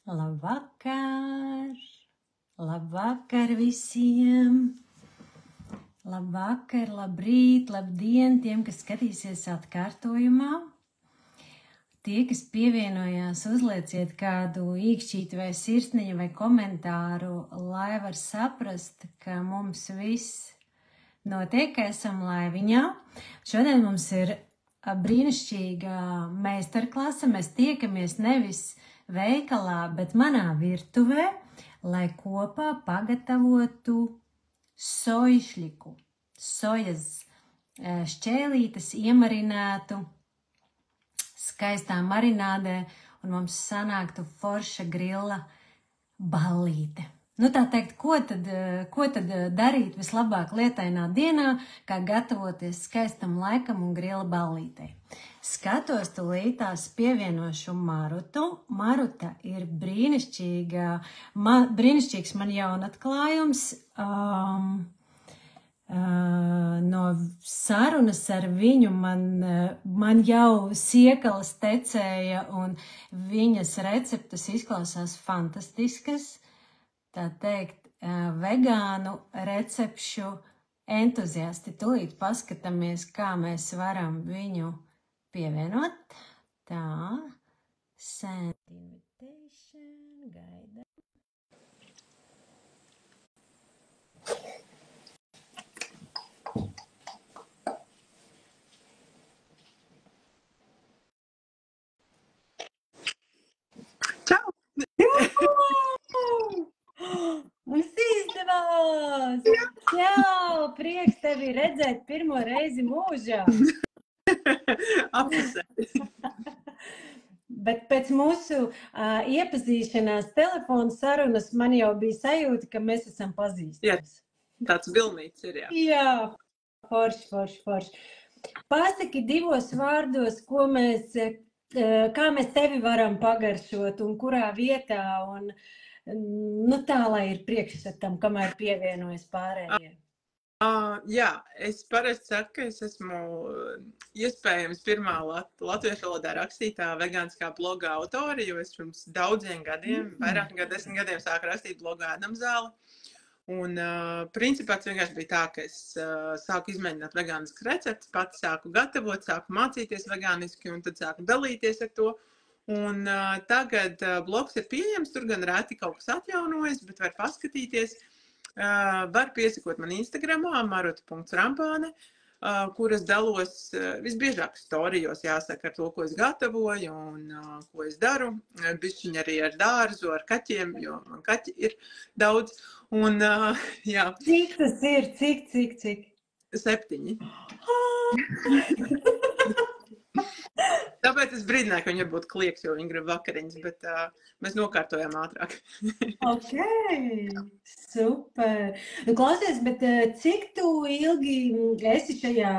Labvakar! Labvakar visiem! Labvakar, labrīt, labdien tiem, kas skatīsies atkārtojumā. Tie, kas pievienojās, uzlieciet kādu īkšķīti vai sirsniņu vai komentāru, lai var saprast, ka mums viss notiek, ka esam laiviņā. Šodien mums ir brīnišķīga meistarklase. Mēs tiekamies nevis veikalā, bet manā virtuvē, lai kopā pagatavotu sojišļiku, sojas šķēlītes iemarinātu skaistā marinādē un mums sanāktu forša grilla ballīte. Nu tā teikt, ko tad darīt vislabāk lietainā dienā, kā gatavoties skaistam laikam un grilla ballītei. Skatos tūlītās pievienošu Marutu. Maruta ir brīnišķīgs man jaunatklājums. No sarunas ar viņu man jau siekalas tecēja un viņas receptes izklausās fantastiskas. Tā teikt, vegānu recepšu entuziasti. Tūlīt paskatāmies, kā mēs varam viņu pievienot. Tā, send invitation, gaida. Čau! Mums izdevās! Čau! Prieks tevi redzēt pirmo reizi mūžā! Apusē. Bet pēc mūsu iepazīšanās telefona sarunas man jau bija sajūta, ka mēs esam pazīstams. Jā, tāds vilnīts ir, jā. Jā, forši. Pasaki divos vārdos, kā mēs tevi varam pagaršot un kurā vietā, un nu tā, lai ir priekšstatam, kamēr pievienojas pārējie. Jā, es parasti saku, ka es esmu iespējams pirmā latviešu valodā rakstītā vegāniskā bloga autori, jo es pirms daudziem gadiem, vairāk nekā 10 gadiem sāku rakstīt blogu Ēdamzāle. Un principā tas vienkārši bija tā, ka es sāku izmēģināt vegāniskas receptes, pati sāku gatavot, sāku mācīties vegāniski un tad sāku dalīties ar to. Un tagad blogs ir pieejams, tur gan reti kaut kas atjaunojas, bet var paskatīties. Var piesakot man Instagramā, maruta.rampāne, kur es dalos visbiežāk storijos, jāsaka, ar to, ko es gatavoju un ko es daru. Bišķiņ arī ar dārzu, ar kaķiem, jo man kaķi ir daudz. Un, jā. Cik tas ir? Cik? 7. Tāpēc es brīdināju, ka viņi varbūt klieks, jo viņi grib vakariņas, bet mēs nokārtojām ātrāk. Ok, super. Nu, klausies, bet cik tu ilgi esi šajā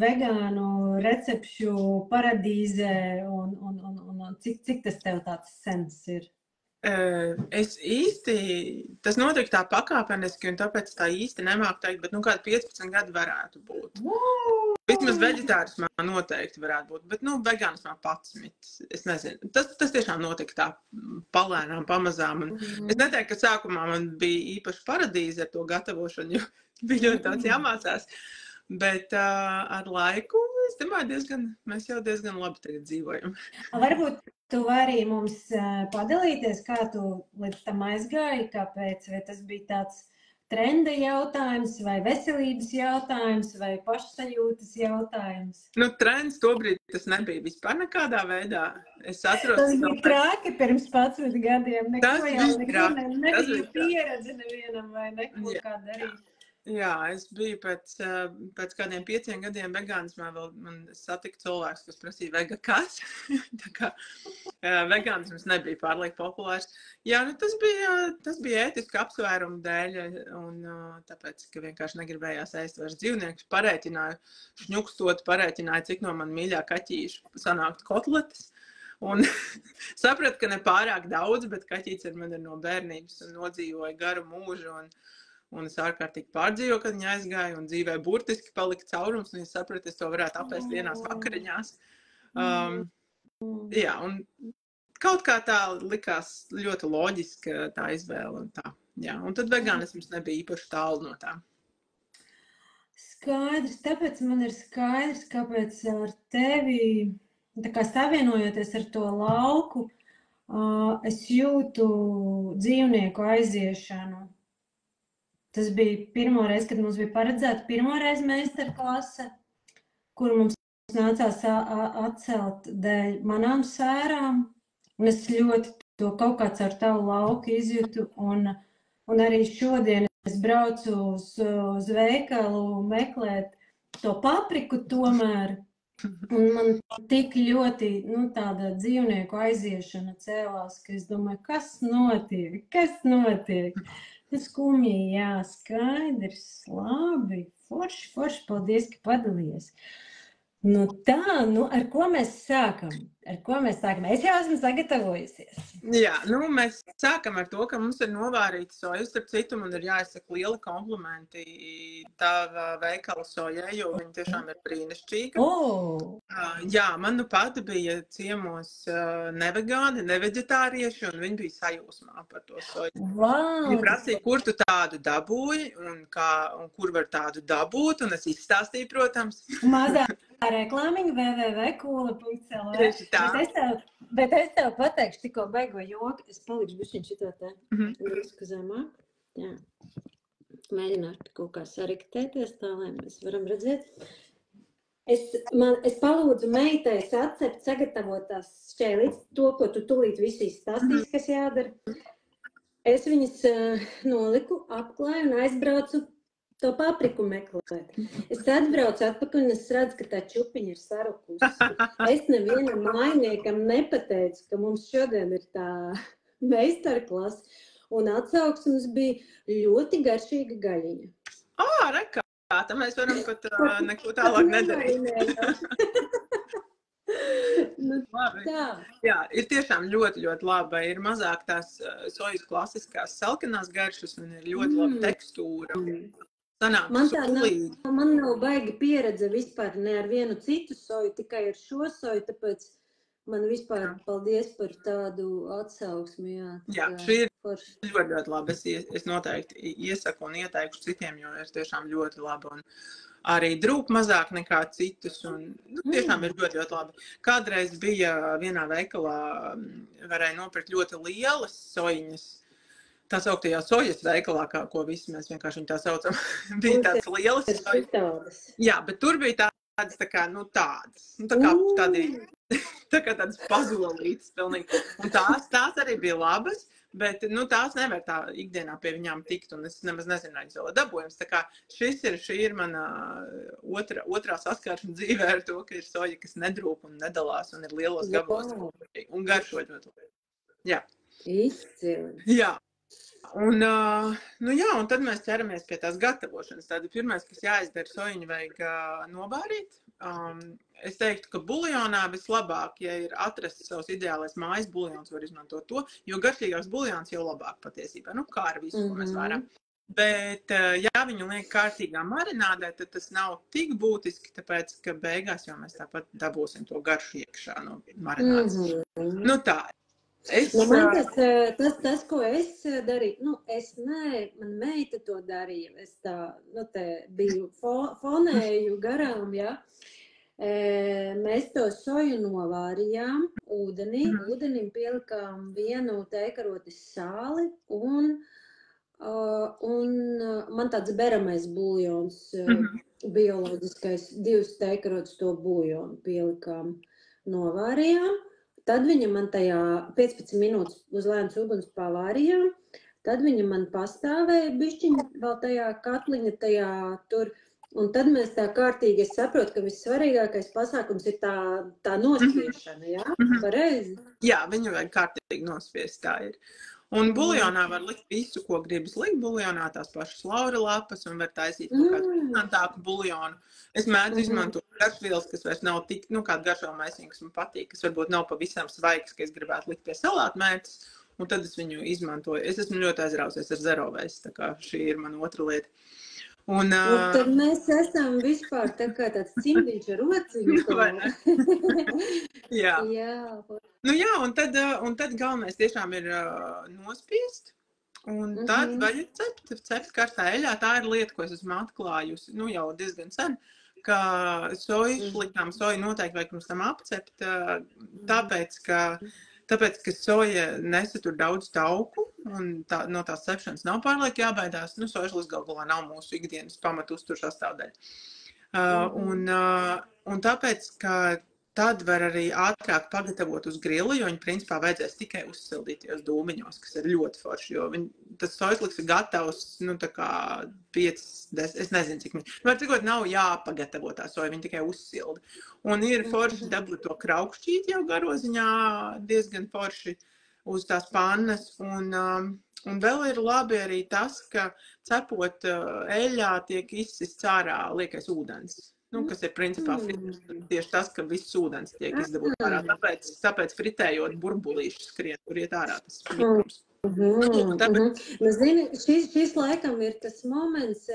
vegānu recepšu paradīzē un cik tas tev tāds sens ir? Es īsti, tas notiek tā pakāpeniski, un tāpēc tā īsti nemāku teikt, bet kādi 15 gadi varētu būt. Vismaz veģetārismā noteikti varētu būt, bet vegānismā 11. Es nezinu. Tas tiešām notika tā palēnām, pamazām. Es neteiktu, ka sākumā man bija īpaši paradīze ar to gatavošanu, jo bija ļoti daudz jāmācās. Bet ar laiku, es domāju, mēs jau diezgan labi tagad dzīvojam. Varbūt tu vari mums padalīties, kā tu līdz tam aizgāji, kāpēc, vai tas bija tāds trenda jautājums, vai veselības jautājums, vai pašsajūtas jautājums? Trends tobrīd tas nebija vispār nekādā veidā. Es atceros, tas bija trāki pirms 11 gadiem. Tas bija nebija pieredze nevienam vai neko kā darīt. Jā, es biju pēc kādiem 5 gadiem vegānismā, vēl man satika cilvēks, kas prasīja vega kas. Tā kā vegānisms nebija pārliek populārs. Jā, tas bija ētiska apsvērumu dēļ, un tāpēc, ka vienkārši negribējās ēst vairs dzīvniekus, šņukstot parēķināju, cik no man mīļā kaķīšu sanāktu kotletes. Un sapratu, ka ne pārāk daudz, bet kaķīts ar mani no bērnības un nodzīvoja garu mūžu. Un es ārkārtīgi pārdzīvoju, kad viņa aizgāja, un dzīvē burtiski palika caurums, un es sapratu, es to varētu apēst vienās vakariņās. Jā, un kaut kā tā likās ļoti loģiska tā izvēle un tā. Jā, un tad vegānisms nebija īpaši tālu no tā. Skaidrs, tāpēc man ir skaidrs, kāpēc ar tevi, tā kā savienojoties ar to lauku, es jūtu dzīvnieku aiziešanu. Tas bija pirmo reizi, kad mums bija paredzēta pirmo reizi meistarklase, kuru mums nācās atcelt dēļ manām sērām. Un es ļoti to kaut kā caur tavu lauku izjūtu. Un arī šodien es braucu uz veikalu meklēt to papriku tomēr. Un man tik ļoti tāda dzīvnieku aiziešana cēlās, ka es domāju, kas notiek? Skumji, jā, skaidrs, labi, forši, paldies, ka padalījies. Nu tā, ar ko mēs sākam? Es jau esmu sagatavojusies. Jā, mēs sākam ar to, ka mums ir novārīta soja. Starp citu, man ir jāizsaka liela komplimenti tava veikala sojai, jo viņa tiešām ir brīnišķīga. Jā, man pat bija ciemos nevegāni, neveģetārieši, un viņi bija sajūsmā par to soju. Wow. Viņi prasīja, kur tu tādu dabūji, un kur var tādu dabūt, un es izstāstīju, protams. Mazā reklāmiņa www.kula.lv. Bet es tev pateikšu tikko beigo joku. Es palikšu bišķiņ šito te drusku zemāk. Jā. Mēģināšu kaut kā sariktēties tā, lai mēs varam redzēt. Es palūdzu meitai atcept sagatavot tās šķēlītes, to, ko tu tulīt visi stāstīs, kas jādara. Es viņas noliku, apklāju un aizbraucu to papriku meklēt. Es atbraucu atpakaļ un es redzu, ka tā čupiņa ir sarukusi. Es nevienam mājniekam nepateicu, ka mums šodien ir tā meistarklase, un atsauksmes bija ļoti garšīga gaļiņa. Rekā, tā mēs varam pat neko tālāk nedarīt. Tā. Jā, ir tiešām ļoti, ļoti laba. Ir mazāk tās sojas klasiskās salkanās garšas un ir ļoti laba tekstūra. Man nav baigi pieredze vispār ne ar vienu citu soju, tikai ar šo soju, tāpēc man vispār paldies par tādu atsauksmi. Jā, šī ir ļoti, ļoti laba. Es noteikti iesaku un ieteikšu citiem, jo ir tiešām ļoti laba. Un arī drūp mazāk nekā citus. Un, tiešām ir ļoti, ļoti labi. Kādreiz bija vienā veikalā, varēja nopirkt ļoti lielas sojiņas. Tā sauktajā sojas veikalā, ko visi mēs vienkārši tā saucam, bija tāds lielas sojas. Jā, bet tur bija tādas, tādas pazolītas pilnīgi. Un tās arī bija labas, bet, tās nevar tā ikdienā pie viņām tikt, un es nemaz nezinu, viņas vēl dabojams. Tā kā šī ir mana otrā saskāršana dzīvē ar to, ka ir soja, kas nedrūp un nedalās, un ir lielos gabalos, un garšo ļoti. Jā. Izcili. Jā. Un tad mēs ķeramies pie tās gatavošanas. Tāda pirmais, kas jāizdara, sojiņu vajag novārīt. Es teiktu, ka buljonā vislabāk, ja ir atrasts savs ideālais mājas buljons, var izmantot to, jo garšīgāks buljons jau labāk patiesībā. Kā ar visu, ko mēs varam. Bet, ja viņu liek kārtīgā marinādē, tad tas nav tik būtiski, tāpēc, ka beigās jau mēs tāpat dabūsim to garšu iekšā no marinādes. Tā. Man tas, ko es darīju, man meita to darīja, es tā, te biju fonēju garām, jā. Mēs to soju novārījām ūdenim pielikām 1 teikarotis sāli un man tāds beramais buljons, bioloģiskais, 2 teikarotis to buljonu pielikām, novārījām. Tad viņa man tajā 15 minūtes uz lēnas uguns pavārījām, tad viņa man pastāvēja bišķiņa vēl tajā katliņa tajā tur, un tad mēs tā kārtīgi, es saprotu, ka vissvarīgākais pasākums ir tā nospiešana, jā? Pareizi? Jā, viņu vajag kārtīgi nospiest, tā ir. Un buljonā var likt visu, ko gribas likt buljonā, tās pašas laura lapas, un var taisīt kaut kādu pikantāku buljonu. Es mēdzu izmantot garšvielas, kas vairs nav tik, kādu garšvielu maisiņu, kas man patīk, kas varbūt nav pavisam svaigs, ka es gribētu likt pie salātmērces, un tad es viņu izmantoju. Es esmu ļoti aizrausies ar zerovēs, tā kā šī ir mana otra lieta. Un tad mēs esam vispār tā kā tāds cimdiņš ar rociņu. Jā. Jā. Nu jā, un tad galvenais tiešām ir nospiest. Un tad vajag cept karstā eļļā. Tā ir lieta, ko es esmu atklājusi, nu jau diezgan sen, ka soju noteikti vajag pirms tam apcept, tāpēc, ka soja nesatur daudz tauku, un no tās cepšanas nav pārliek jābaidās. Nu, sojušlis galvā nav mūsu ikdienas pamatu uztur sastāvdaļa. Un tāpēc, ka tad var arī ātrāk pagatavot uz grili, jo viņi principā vajadzēs tikai uzsildīties dūmiņos, kas ir ļoti forši, jo tas sojušliks ir gatavs, nu tā kā 5, 10, es nezinu, cik viņi. Var cikot nav jāpagatavo tā soja, viņi tikai uzsildi. Un ir forši dabūt to kraukšķīt jau garoziņā, diezgan forši uz tās pannas. Un vēl ir labi arī tas, ka cepot eļļā tiek izsists ārā liekais ūdens. Nu, kas ir principā tieši tas, ka viss ūdens tiek izdabūts ārā. Tāpēc fritējot burbulīši skrien, tur iet ārā tas mikrums. Nu, zini, šis laikam ir tas moments,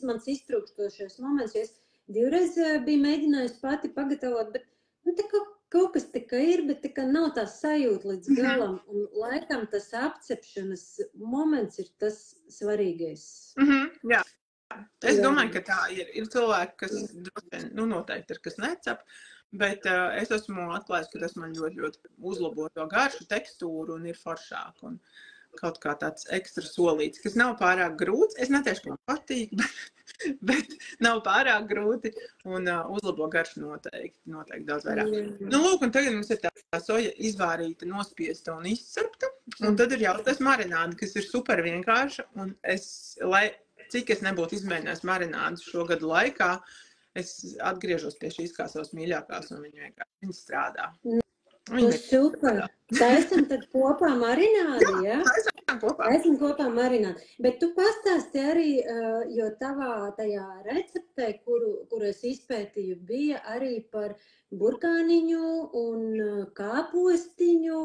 mans iztrūkstošais moments, jo es 2 reizes biju mēģinājusi pati pagatavot, bet nu, tā kaut kas tika ir, bet tā nav tā sajūta līdz galam. Un laikam tas apcepšanas moments ir tas svarīgais. Jā. Es domāju, ka tā ir. Ir cilvēki, kas noteikti ir, kas necep, bet es esmu atklājis, ka tas man ļoti, ļoti uzlabo to garšu, tekstūru un ir foršāk. Un kaut kā tāds ekstra solīts, kas nav pārāk grūts. Es neteikšu, ka man patīk, bet nav pārāk grūti un uzlabo garšu noteikti daudz vairāk. Nu, lūk, un tagad mums ir tā soja izvārīta, nospiesta un izcepta. Un tad ir jāuztais marinādi, kas ir super vienkārša. Un cik es nebūtu izmēģinājis marinādus šogadu laikā, es atgriežos pie šīs kā savas mīļākās, un viņi strādā. Super! Taisam tad kopā marinādi, ja? Taisam kopā. Taisam kopā marinādi. Bet tu pastāsti arī, jo tavā tajā receptē, kuru es izpētīju, bija arī par burkāniņu un kāpostiņu.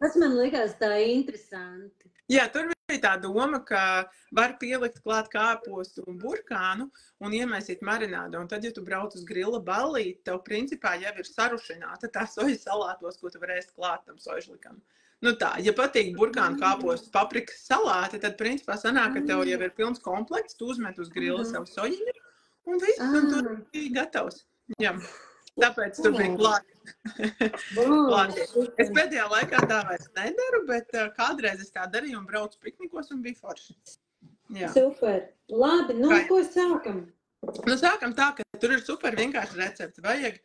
Tas man likās tā interesanti. Jā, tur bija tā doma, ka var pielikt klāt kāpostu un burkānu un iemaisīt marinādu. Un tad, ja tu brauc uz grila ballīti, tev principā jau ir sarušināta tā soja salātos, ko tu varēsi klāt tam sojušlikam. Nu tā, ja patīk burkānu kāpostu paprikas salāti, tad principā sanāk, ka tev jau ir pilns komplekts, tu uzmet uz grila savu sojiņu un viss, un tur bija gatavs. Jā. Tāpēc tur bija klāt. Es pēdējā laikā tā vairs nedaru, bet kādreiz es tā darīju un braucu piknikos un bija forši. Jā. Super. Labi, nu ko sākam? Nu sākam tā, ka tur ir super vienkārši recepti. Vajag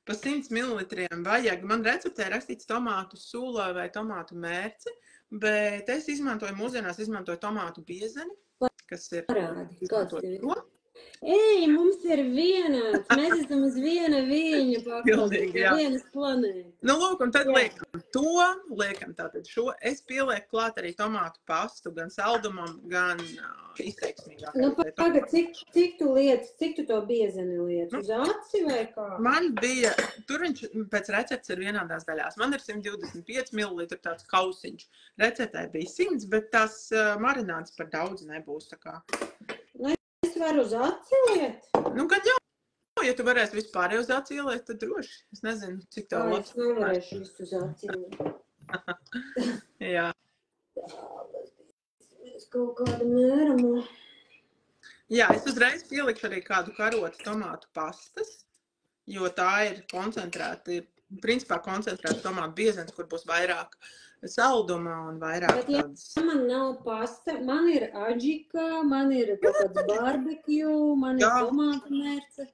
pa 100 ml vajag. Man receptē rakstīts tomātu sula vai tomātu mērci, bet es mūsdienās izmantoju tomātu biezeni, kas ir izmantoju. Ej, mums ir vienāds. Mēs esam uz viena viņa pakalpojuma, vienas planētas. Nu, lūk, un tad liekam tātad šo. Es pielieku klāt arī tomātu pastu, gan saldumam, gan izteiksmīgāk. Nu, pagad, cik tu to biezeni liec? Uz aci vai kā? Man bija, tur viņš pēc receptes ir vienādās daļās. Man ir 125 ml tāds kausiņš. Receptē bija 100, bet tās marinādes par daudz nebūs, tā kā. Es varu uz aci liet? Nu, kad jau, ja tu varēsi vispār uz aci ieliet, tad droši. Es nezinu, cik tev labs. Es nevarēšu visu uz aci liet. Jā. Es kaut kādu mērumu. Jā, es uzreiz pielikšu arī kādu karotu tomātu pastas, jo tā ir koncentrēta, principā koncentrēta tomātu biezens, kur būs vairāk saldumā un vairāk tādas. Ja man nav pasta, man ir aģika, man ir kaut kāds barbekju, man ir tomātu mērce.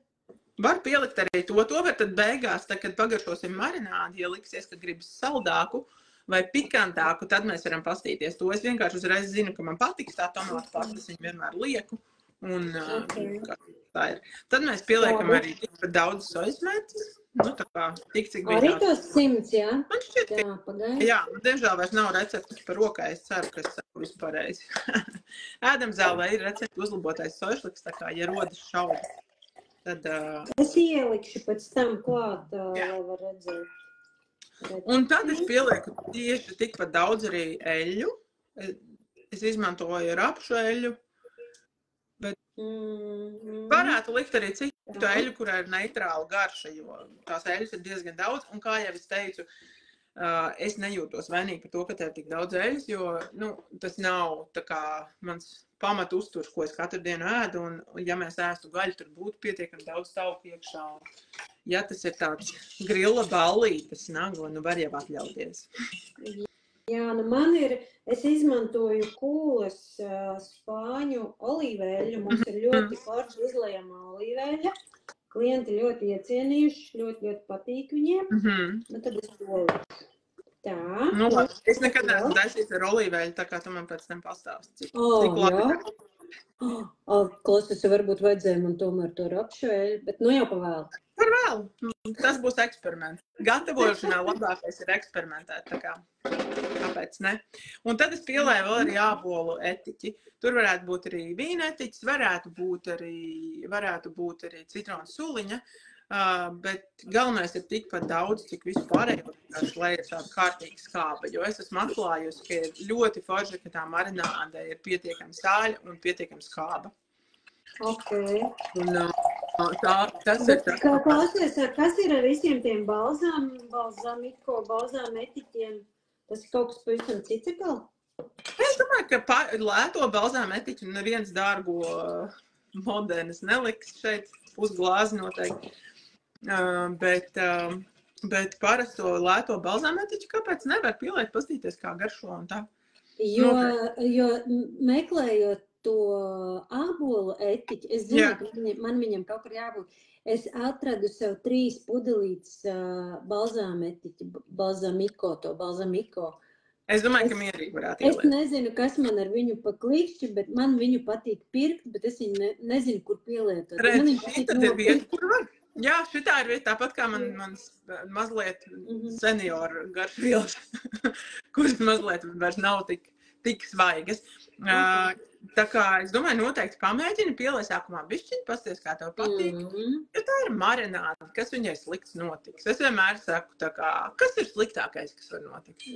Var pielikt arī to var tad beigās, tad, kad pagaršosim marinādi, ja liksies, ka gribas saldāku vai pikantāku, tad mēs varam pastīties to. Es vienkārši uzreiz zinu, ka man patiks tā tomātu pastas, viņu vienmēr lieku. Un tā ir. Tad mēs pieliekam arī tikpat daudz sojas mērces. Nu, tā kā, cik bija arī tos 100, jā? Man šķiet, ka jā, diemžēl vairs nav receptes par rokai, es ceru, ka es saku vispārreizi. Ēdamzālē ir recepte uzlabotais sojušliks, tā kā, ja rodas šaubi, tad... Es ielikšu pēc tam klāt, lai var redzēt. Un tad es pielieku tieši tikpat daudz arī eļļu. Es izmantoju rapšu eļļu, bet Varētu likt arī citu eļu, kurā ir neitrāla garša, jo tās eļas ir diezgan daudz. Un kā jau es teicu, es nejūtos vainīgi par to, ka tev ir tik daudz eļas, jo tas nav tā kā mans pamata uzturs, ko es katru dienu ēdu. Un ja mēs ēstu gaļu, tur būtu pietiekami daudz tauku iekšā. Ja tas ir tāds grilla ballītes nago, var jau atļauties. Jā, man es izmantoju kūles spāņu olīveļu. Mums ir ļoti forši izlejama olīveļa. Klienti ļoti iecienījuši, ļoti patīk viņiem. Tad es to likšu. Tā. Labi. Es nekad neesmu taisījis ar olīveļu, tā kā tu man pēc tam pastāsti. Cik labi. Klausies, varbūt vajadzēja man tomēr to rapšeļu, bet jau pavēl. Par vēl. Tas būs eksperiments. Gatavošanā labākais ir eksperimentēt, tā kā. Kāpēc ne? Un tad es pielēju vēl arī ābolu etiķi. Tur varētu būt arī vīna etiķis, varētu būt arī citronu suliņa, bet galvenais ir tikpat daudz, cik vispārējo, lai ir tāda kārtīga skāba, jo es esmu atklājusi, ka ir ļoti forši, ka tā marināde ir pietiekami sāļa un pietiekami skāba. Ok. Un, tas ir tā. Klausies, kas ir ar visiem tiem balzāmiko, balzāmetiķiem? Tas ir kaut kas pavisam cits atkal? Es domāju, ka lēto balzāmetiķu neviens dārgo modernis neliks šeit pusglāzi noteikti. Bet parasto lēto balzāmetiķu kāpēc nevar pieliet, pastīties kā garšo un tā? Jo meklējot to ābolu etiķi, es zinu, ka man viņam kaut kur jābūt. Es atradu sev 3 pudelītes balzāmetiķi, balzamiko. Es domāju, ka mierīgi varētu ieliet. Es nezinu, kas man ar viņu pa klikšķi, bet man viņu patīk pirkt, bet es viņu nezinu, kur pielietot. Redz, šī tad ir vieta, kur var. Jā, šitā ir vieta, tāpat kā mans mazliet senioru garšvielas, kuras mazliet vairs nav tik svaigas. Tā kā es domāju, noteikti pamēģini pieliet sākumā bišķiņu, pasties, kā tev patīk. Jo tā ir marināde, kas viņai slikts notiks. Es vienmēr saku, tā kā, kas ir sliktākais, kas var notikt?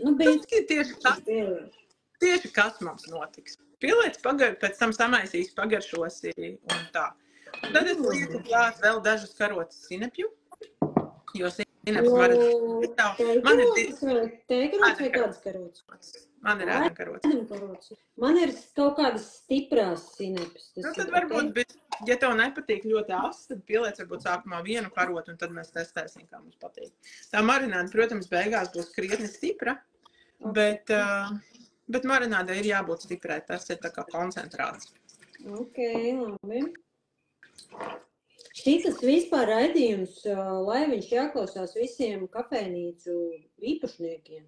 Tieši kas mums notiks. Pieliec, pēc tam samaisīs, pagaršosi un tā. Tad es lieku klāt vēl dažas karotes sinepju, jo sineps marināt. Man ir tēkarots vai kādas karotes? Man ir ēdamkarotes. Man ir kaut kādas stiprās sinepes. Tad varbūt, ja tev nepatīk ļoti ast, tad pieliec varbūt sākumā vienu karotu, un tad mēs testēsim, kā mums patīk. Tā marināde, protams, beigās būs krietni stipra, bet marinādē ir jābūt stiprai, tas ir tā kā koncentrāts. Ok, labi. Šitas vispār raidījums, lai viņš jāklausās visiem kafejnīcu īpašniekiem.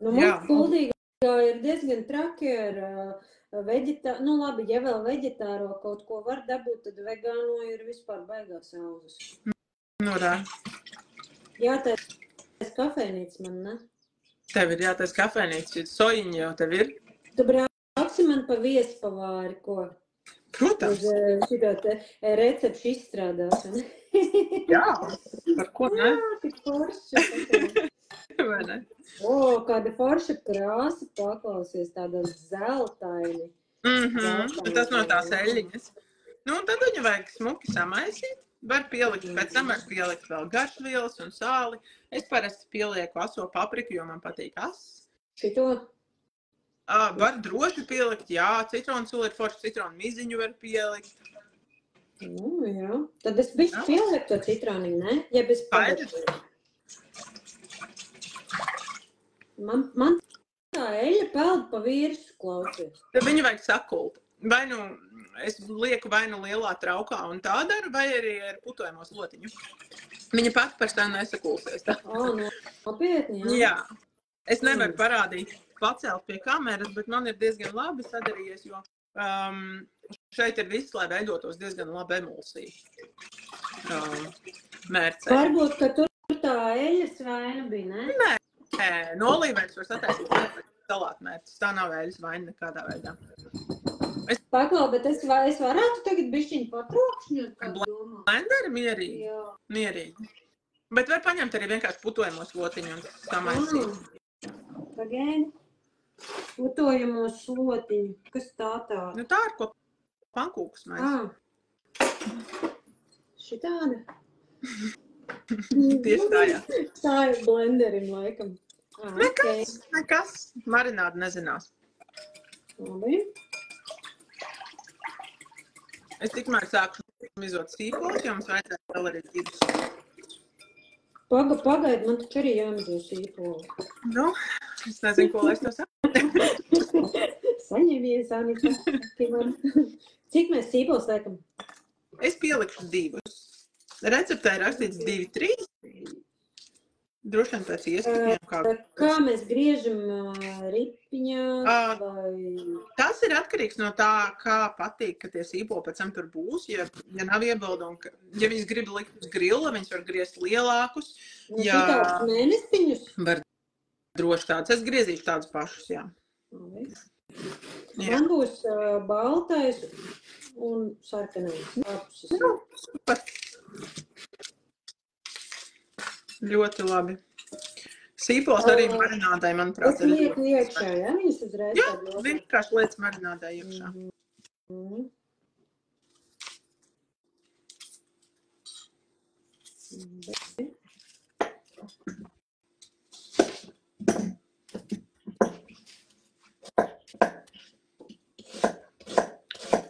Mums Kuldīgā ir diezgan traki ar labi, ja vēl veģetāro kaut ko var dabūt, tad vegāno ir vispār baigās auzas. Norā. Jātais kafejnīca man, ne? Tev ir jātais kafejnīca, sojiņa jau tev ir? Tu brauksi man pa viespavāri, ko? Protams. Uz šito te recepšu izstrādāšanu. Jā, par ko ne? Jā, tik forši. Vai ne? Kāda forša krāsa paklausies, tāda zeltaini. Tas no tās eļļiņas. Un tad viņu vajag smuki samaisīt. Var pielikt, pēc tam var pielikt vēl garšvielas un sāli. Es parasti pielieku aso papriku, jo man patīk ass. Šito? Var droši pielikt, jā. Citronu sula ir forši, citronu miziņu var pielikt. Jā. Tad es bišķi pielieku to citroniņu, ne? Ja bez pagaršvielas. Man tā eļļa peld pa virsu, klausies. Tad viņu vajag sakult. Es lieku vai nu lielā traukā un tā daru, vai arī ar putojamo slotiņu. Viņa pati par sevi nesakulsies. Nopietni, jā? Jā. Es nevaru parādīt, pacelt pie kameras, bet man ir diezgan labi sadarījies, jo šeit ir viss, lai veidotos diezgan labi emulsija. Mērcē. Varbūt, ka tur tā eļļas vaina bija, ne? Nē, no olīveļas var sataisīt salātmērces. Tā nav eļļas vaina nekādā veidā. Paklau, bet es varētu tagad bišķiņu patrokšņot, kā domā? Blenderi mierīgi. Jā. Mierīgi. Bet var paņemt arī vienkārši putojamo slotiņu un samaisīt. Pagaidi. Putojamo slotiņu. Kas tā tāda? Tā ir ko pankūkus mēs. Šitāda. Tieši tā, jā. Tā ir blenderim, laikam. Nekas. Marinādi nezinās. Labi. Es tikmēr sāku izot sīpols, jo mums vajadzētu vēl arī divas. Pagaid, man taču arī jāmazo sīpoli. Nu, es nezinu, ko lai es to saku. Saņemies, Anita. Cik mēs sīpols liekam? Es pielikšu 2. Receptē ir rakstīts 2, 3. Droši vien pēc ieskatiem. Kā mēs griežam ripiņās vai... Tas ir atkarīgs no tā, kā patīk, ka tie sīpoli pēc tam tur būs. Ja nav iebildumi, ja viņas grib likt uz grilla, viņas var griezt lielākus. Šitādus mēnestiņus? Var droši tādus. Es griezīšu tādus pašus, jā. Man būs baltais un sarkanais. Super. Ļoti labi. Sīpols arī marinādai, manuprāt. Es lieku iekšā, ja? Viņas uzreiz jā, vienkārši lietas marinādai iekšā.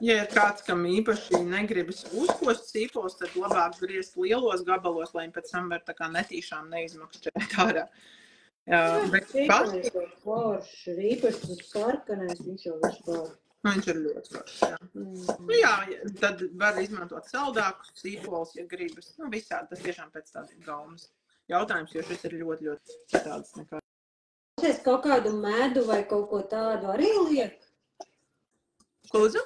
Ja ir kāds, kam īpaši negribas uzkost sīpols, tad labāk griezt lielos gabalos, lai viņi pēc tam var tā kā netīšām neizmakšķēt ārā. Bet īpaši tas sarkanais, viņš jau viss var. Viņš ir ļoti foršs, jā. Jā, tad var izmantot saldākus sīpols, ja gribas. Visādi, tas tiešām pēc tādas gaumas jautājums, jo šis ir ļoti, ļoti tāds nekā. Es kaut kādu medu vai kaut ko tādu arī liek? Ko lūdzu?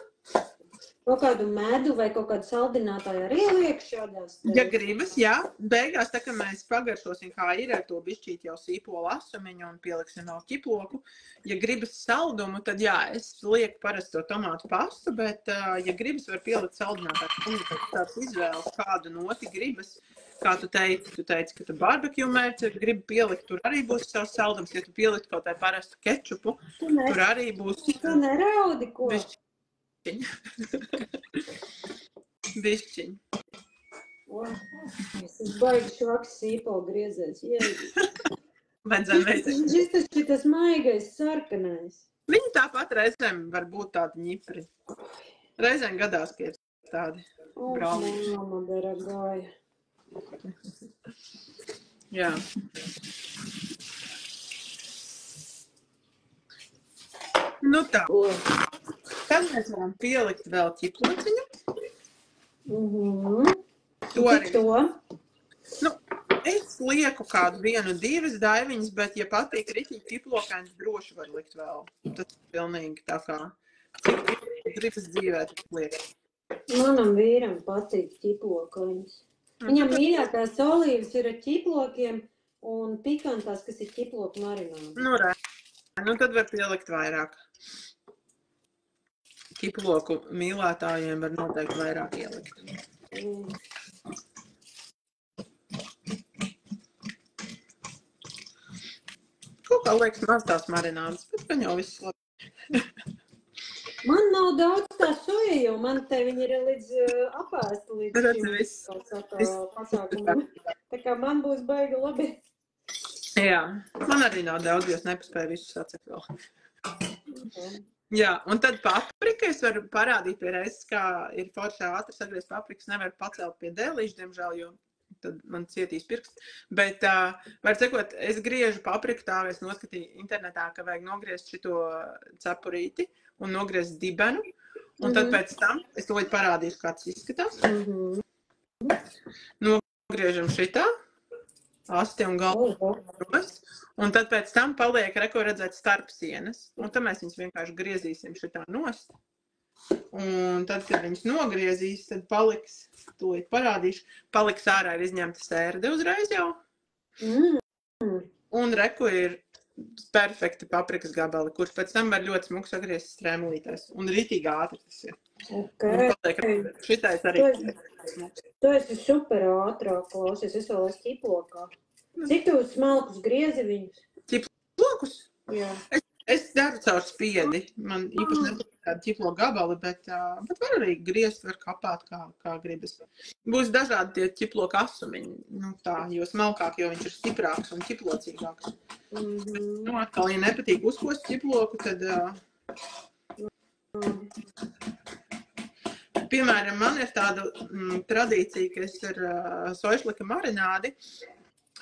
Kaut kādu medu vai kaut kādu saldinātāju arī liek šādās? Ja gribas, jā. Beigās, tā kā mēs pagaršosim, kā ir ar to bišķīt jau sīpolu asumiņu un pieliksim vēl ķiploku. Ja gribas saldumu, tad jā, es lieku parasti to tomātu pastu, bet, ja gribas, var pielikt saldinātāju. Tāds izvēles, kādu noti gribas. Kā tu teici, ka tu barbecue mērci gribi pielikt, tur arī būs savs saldums. Ja tu pielikt kaut kādu parastu kečupu, tur arī būs... Tu neraudi, ko? Bišķiņ. Es baigi švaks sīpolu griezēs. Šis taču tas maigais, sarkanais. Viņi tāpat reizēm var būt tādi ņipri. Reizēm gadās, ka ir tādi brauliņi. Mama, daragāja. Jā. Nu tā. Tad mēs varam pielikt vēl ķiplociņu. To arī. Nu, es lieku kādu 1, 2 daiviņas, bet, ja patīk ritīgi ķiplokains, droši var likt vēl. Tas pilnīgi tā kā, cik gribas dzīvē, tas liek. Manam vīram patīk ķiplokains. Viņam mīļākās olīvas ir ar ķiplokiem un pikantās, kas ir ķiploku marinādi. Nu tad var pielikt vairāk. Ķiploku mīlētājiem var noteikti vairāk ielikt. Kaut kā liekas maz tās marinādas, bet gan jau viss labi. Man nav daudz tā soja, jo man te viņi ir līdz apēsta līdz pasākumam. Tā kā man būs baigi labi. Jā, man arī nav daudz, jo es nepaspēju visus sacekt vēl. Jā, un tad paprika es varu parādīt pie reizes, kā ir foršā ātri sagriezt paprikas, nevar pacelt pie dēlīša, diemžēl, jo tad man cietīs pirksts. Bet, var sakot, es griežu papriku tā, es noskatīju internetā, ka vajag nogriezt šito cepurīti un nogriezt dibenu. Un tad pēc tam, es to parādīšu, kā tas izskatās. Nogriežam šitā, asti un galvu. Un tad pēc tam paliek, ko redzēt, starp sienas. Un tad mēs viņus vienkārši griezīsim šitā nost. Un tad, kad viņus nogriezīs, tad paliks, tūlīt parādīšu, paliks ārā ir izņemta sērde uzreiz jau. Un ir perfekti paprikas gabali, kurš pēc tam var ļoti smuks sagriezt strēmlītēs. Un ritīgi ātri tas ir. Un paliek, šitais arī smuks. Tu esi super ātrāk, klausies, es vēl ķiplokā. Cik tu smalkus griezi viņus? Ķiplokus? Jā. Es Es daru caur spiedi. Man īpaši nepatīk tādi ķiplo gabali, bet var arī griezt, var kapāt, kā gribas. Būs dažādi tie ķiplo kasumiņi, jo smalkāk, jo viņš ir stiprāks un ķiplocīgāks. Atkal, ja nepatīk uzkost ķiploku, tad... Piemēram, man ir tāda tradīcija, ka es ar sojušlika marinādi,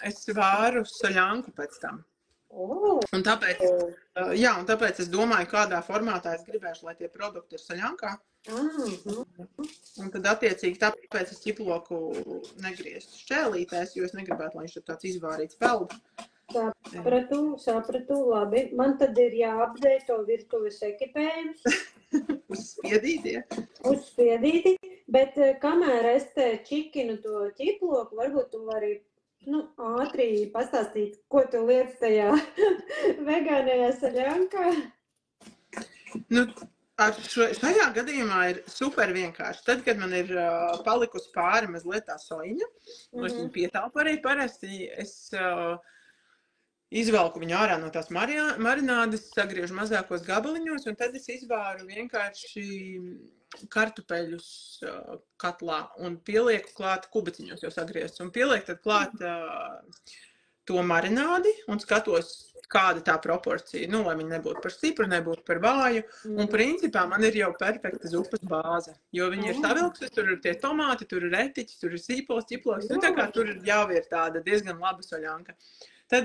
es vāru soļanku pēc tam. Un tāpēc es domāju, kādā formātā es gribēšu, lai tie produkti ir soļankā. Un tad attiecīgi tāpēc es ķiploku negriestu šķēlītēs, jo es negribētu, lai viņš ir tāds izvārīts peldu. Sapratu, labi. Man tad ir jāapdeito virtuves ekipējums. Uzspiedīti, ja? Uzspiedīti, bet kamēr es te čikinu to ķiploku, varbūt tu vari ātri pastāstīt, ko tu liec tajā vegānajā soļankā. Šajā gadījumā ir super vienkārši. Tad, kad man ir palikusi pāri mazliet tā sojiņa, es viņu pietāpu arī parasti, es izvelku viņu ārā no tās marinādes, sagriežu mazākos gabaliņos, un tad es izvāru vienkārši kartupeļus katlā un pielieku klāt kubiciņos jau sagriezts. Un pielieku tad klāt to marinādi un skatos, kāda tā proporcija. Lai viņi nebūtu par stipru, nebūtu par vāju. Un principā man ir jau perfekta zupas bāze. Jo viņi ir savilktas, tur ir tie tomāti, tur ir etiķis, tur ir sīpols, ķiplos. Tā kā tur jau ir tāda diezgan laba soļanka. Tad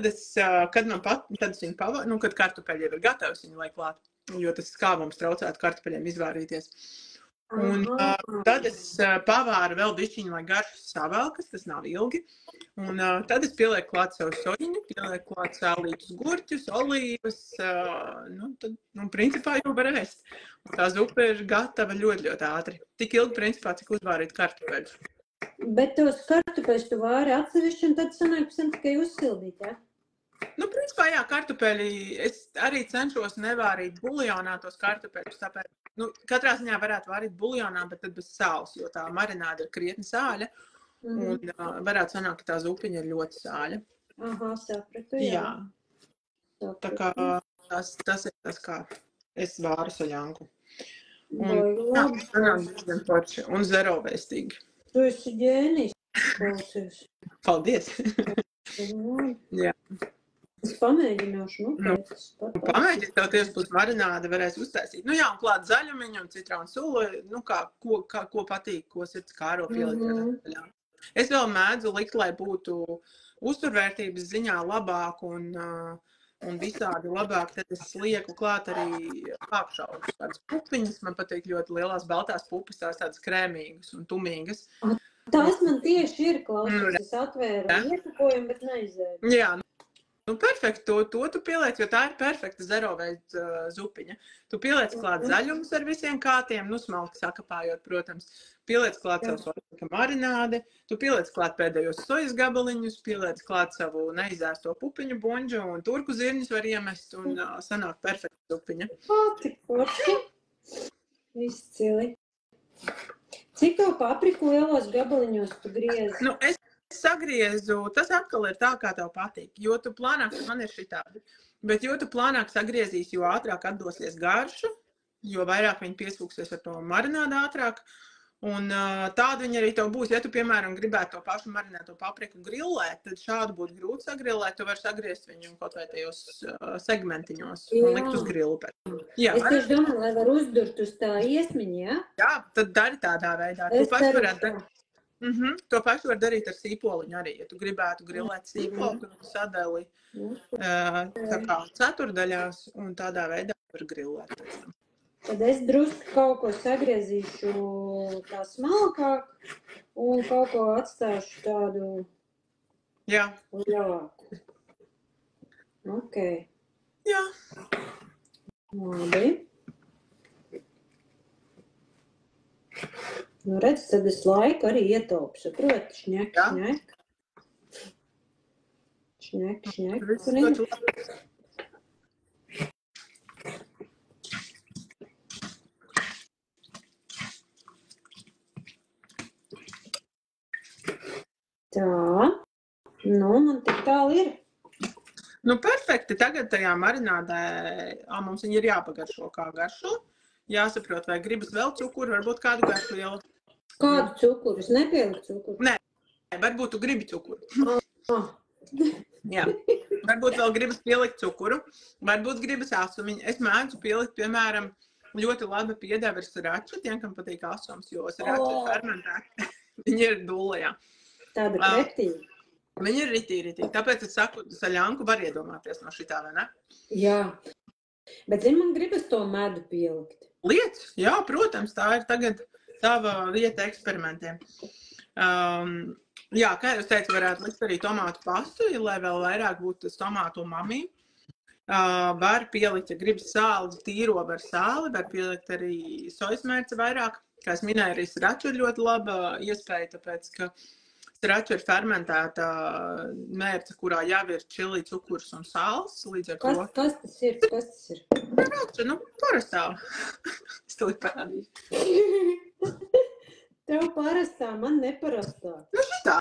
kad kartupeļi jau ir gatavs, viņi lai klāt, jo tas skābums traucētu kartupeļiem izvārīties. Un tad es pavāru vēl bišķiņu, lai garšas savelkas, tas nav ilgi. Un tad es pielieku klāt savu sojiņu, pielieku klāt sālītus gurķus, olīvas, tad, principā jau var ēst. Un tā zupa ir gatava ļoti, ļoti ātri. Tik ilgi, principā, cik uzvārīt kartupeļus. Bet tos kartupeļus tu vāri atsevišķi, un tad sanāk pēc tam tikai uzsildīt, ja? Principā, jā, kartupeļi, es arī cenšos nevārīt buljonā tos kartupeļus, tāpēc, katrā ziņā varētu vārīt buljonā, bet tad bez sāls, jo tā marināda ir krietni sāļa, un varētu sanākt, ka tā zupiņa ir ļoti sāļa. Aha, sapratu, jā. Tā kā tas ir tas, kā es vāru soļanku. Un zero vēstīgi. Tu esi ģēnijs, klausies. Paldies. Jā. Es pamēģināšu, Pamēģināt, tev tieši būs marināde, varēs uztaisīt. Un klāt zaļumiņu un citronu sulu, ko patīk, ko sirds kāro pielikt. Es vēl mēdzu likt, lai būtu uzturvērtības ziņā labāk un visādi labāk, tad es lieku klāt arī apšaudus, tādas pupiņas, man patīk ļoti lielās baltās pupas, tādas krēmīgas un tumīgas. Tās man tieši ir, klausies, es atvēru iepakojumu, bet neizēju. Jā, perfekti, to tu pieliec, jo tā ir perfekta zeroveida zupiņa. Tu pieliec klāt zaļumus ar visiem kātiem, smalki sakapājot, protams. Pieliec klāt savu soļika marinādi, tu pieliec klāt pēdējos sojas gabaliņus, pieliec klāt savu neizēsto pupiņu bonžu un turku zirņus var iemest un sanāk perfekta zupiņa. Tik forši. Izcili. Cik tev papriku lielos gabaliņos tu griezi? Es sagriezu, tas atkal ir tā, kā tev patīk, jo tu plānāk, man ir šitādi, bet jo tu plānāk sagriezīsi, jo ātrāk atdosies garša, jo vairāk viņi piesūksies ar to marinādu ātrāk, un tāda viņa arī tev būs. Ja tu, piemēram, gribētu to pašu marinēto papriku grillēt, tad šādu būtu grūti sagrillēt, tu vari sagriezt viņu kaut vai tajos segmentiņos un likt uz grillu pēc. Jā, es tieši domāju, lai var uzdurt uz tā iesmiņa, ja? Jā, tad dari tādā veidā. To pašu var darīt ar sīpoliņu arī. Ja tu gribētu grillēt sīpolu, tad sadali tā kā ceturdaļās un tādā veidā var grillēt. Tad es drusku kaut ko sagriezīšu tā smalkāk un kaut ko atstāšu tādu lielāku. Ok. Jā. Labi. Redz, tad es laiku arī ietaupu, saproti, šņek. Tā, man tik tālu ir. Nu, perfekti. Tagad tajā marinādē, mums viņi ir jāpagaršo, kā garšo. Jāsaprot, vai gribas vēl cukuru, varbūt kādu garšu lielu. Kādu cukuru? Es nepieliku cukuru. Nē, varbūt tu gribi cukuru. Jā. Varbūt vēl gribas pielikt cukuru, varbūt gribas asumiņu. Es mēdzu pielikt, piemēram, ļoti labi piedeva ir srača, tiem, kam patīk asums, jo srača ir fermentēta. Viņi ir dūlajā. Tāda kretīva. Viņi ir ritīgi. Tāpēc es saku, saļanku var iedomāties no šitā, vai ne? Jā. Bet, zin, man gribas to medu pielikt. Lietas? Jā, protams, tā ir tagad tava vieta eksperimentiem. Jā, kā jūs teicu, varētu likt arī tomātu pastu, lai vēl vairāk būtu tas tomātu umami. Var pielikt, ja gribas sāli, tīro var sāli, var pielikt arī sojas mērci vairāk. Kā es minēju, arī srača ir ļoti laba iespēja, tāpēc, ka srača ir fermentēta mērce, kurā jau ir čili, cukurs un sāls. Līdz ar to. Kas tas ir? Srača, nu, parastā. Es tev parādīšu. Tev parastā, man neparastā. Nu, šitā.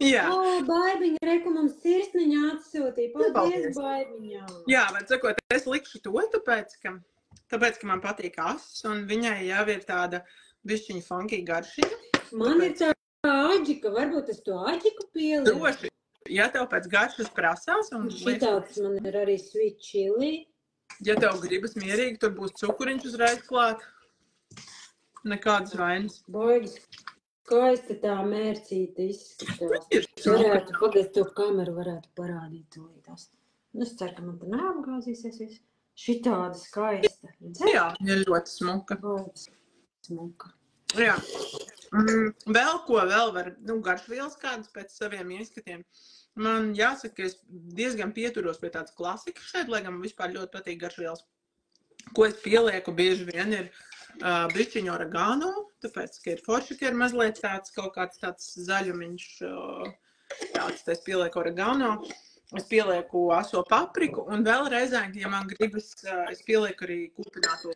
Jā. Baibiņa, reku mums sirsniņā atsūtīja. Paldies, Baibiņā. Jā, var sakot, es likšu to, tāpēc, ka man patīk ass, un viņai jau ir tāda bišķiņa funky garšiņa. Man ir tā aģika, varbūt es to aģiku pieliku. Droši, ja tev pēc garšas prasās. Šitāds man ir arī sweet chili. Ja tev gribas mierīgi, tur būs cukuriņš uzreiz klāt. Nekādas vainas. Baigi skaista tā mērcīte izskatās. Varētu, pagad to kameru varētu parādīt tūlītās. Es ceru, ka man te neapgāzīsies viss. Šitāda skaista. Jā, ir ļoti smuka. Smuka. Jā. Vēl ko vēl var, garšvielas kādas pēc saviem ieskatiem. Man jāsaka, ka es diezgan pieturos pie tādas klasikas šeit, lai gan man vispār ļoti patīk garšvielas. Ko es pielieku bieži vien ir bišķiņu oregano, tāpēc, ka ir forši, ka ir mazliet tāds kaut kāds tāds zaļumiņš, tāds, es pielieku oregano, es pielieku aso papriku, un vēl reizēm, ja man gribas, es pielieku arī kūpināto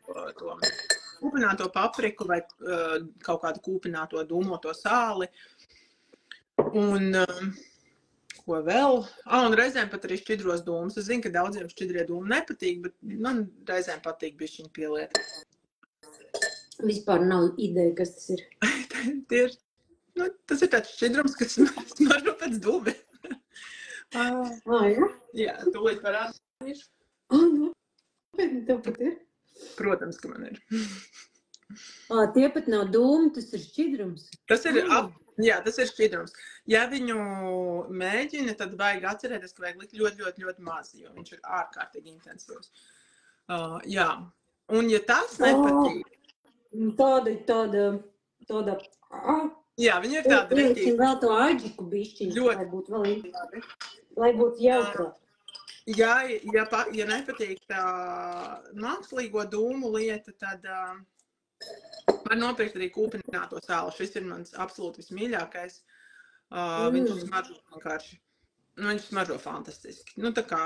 papriku vai kaut kādu kūpināto dūmoto sāli, un ko vēl? Un reizēm pat arī šķidros dūmus. Es zinu, ka daudziem šķidrie dūmi nepatīk, bet man reizēm patīk bišķiņu pieliet. Vispār nav ideja, kas tas ir. Tas ir tāds šķidrums, kas smaržo pēc dūmiem. Jā? Jā, tūlīt parādīšu. Nopietni, tev pat ir? Protams, ka man ir. Tie pat nav dūmi, tas ir šķidrums. Tas ir šķidrums. Ja viņu mēģina, tad vajag atcerēties, ka vajag likt ļoti, ļoti, ļoti maz, jo viņš ir ārkārtīgi intensīvs. Jā. Un ja tas nepatīk... Tāda... Jā, viņa ir tāda rītīga. Vēl to aģiku bišķiņu, lai būtu jautrāk. Ja nepatīk tā mākslīgo dūmu lieta, tad... Var nopirkt arī kūpināto sāli. Šis ir mans absolūti vismīļākais. Viņš smaržo vienkārši. Viņš smaržo fantastiski. Tā kā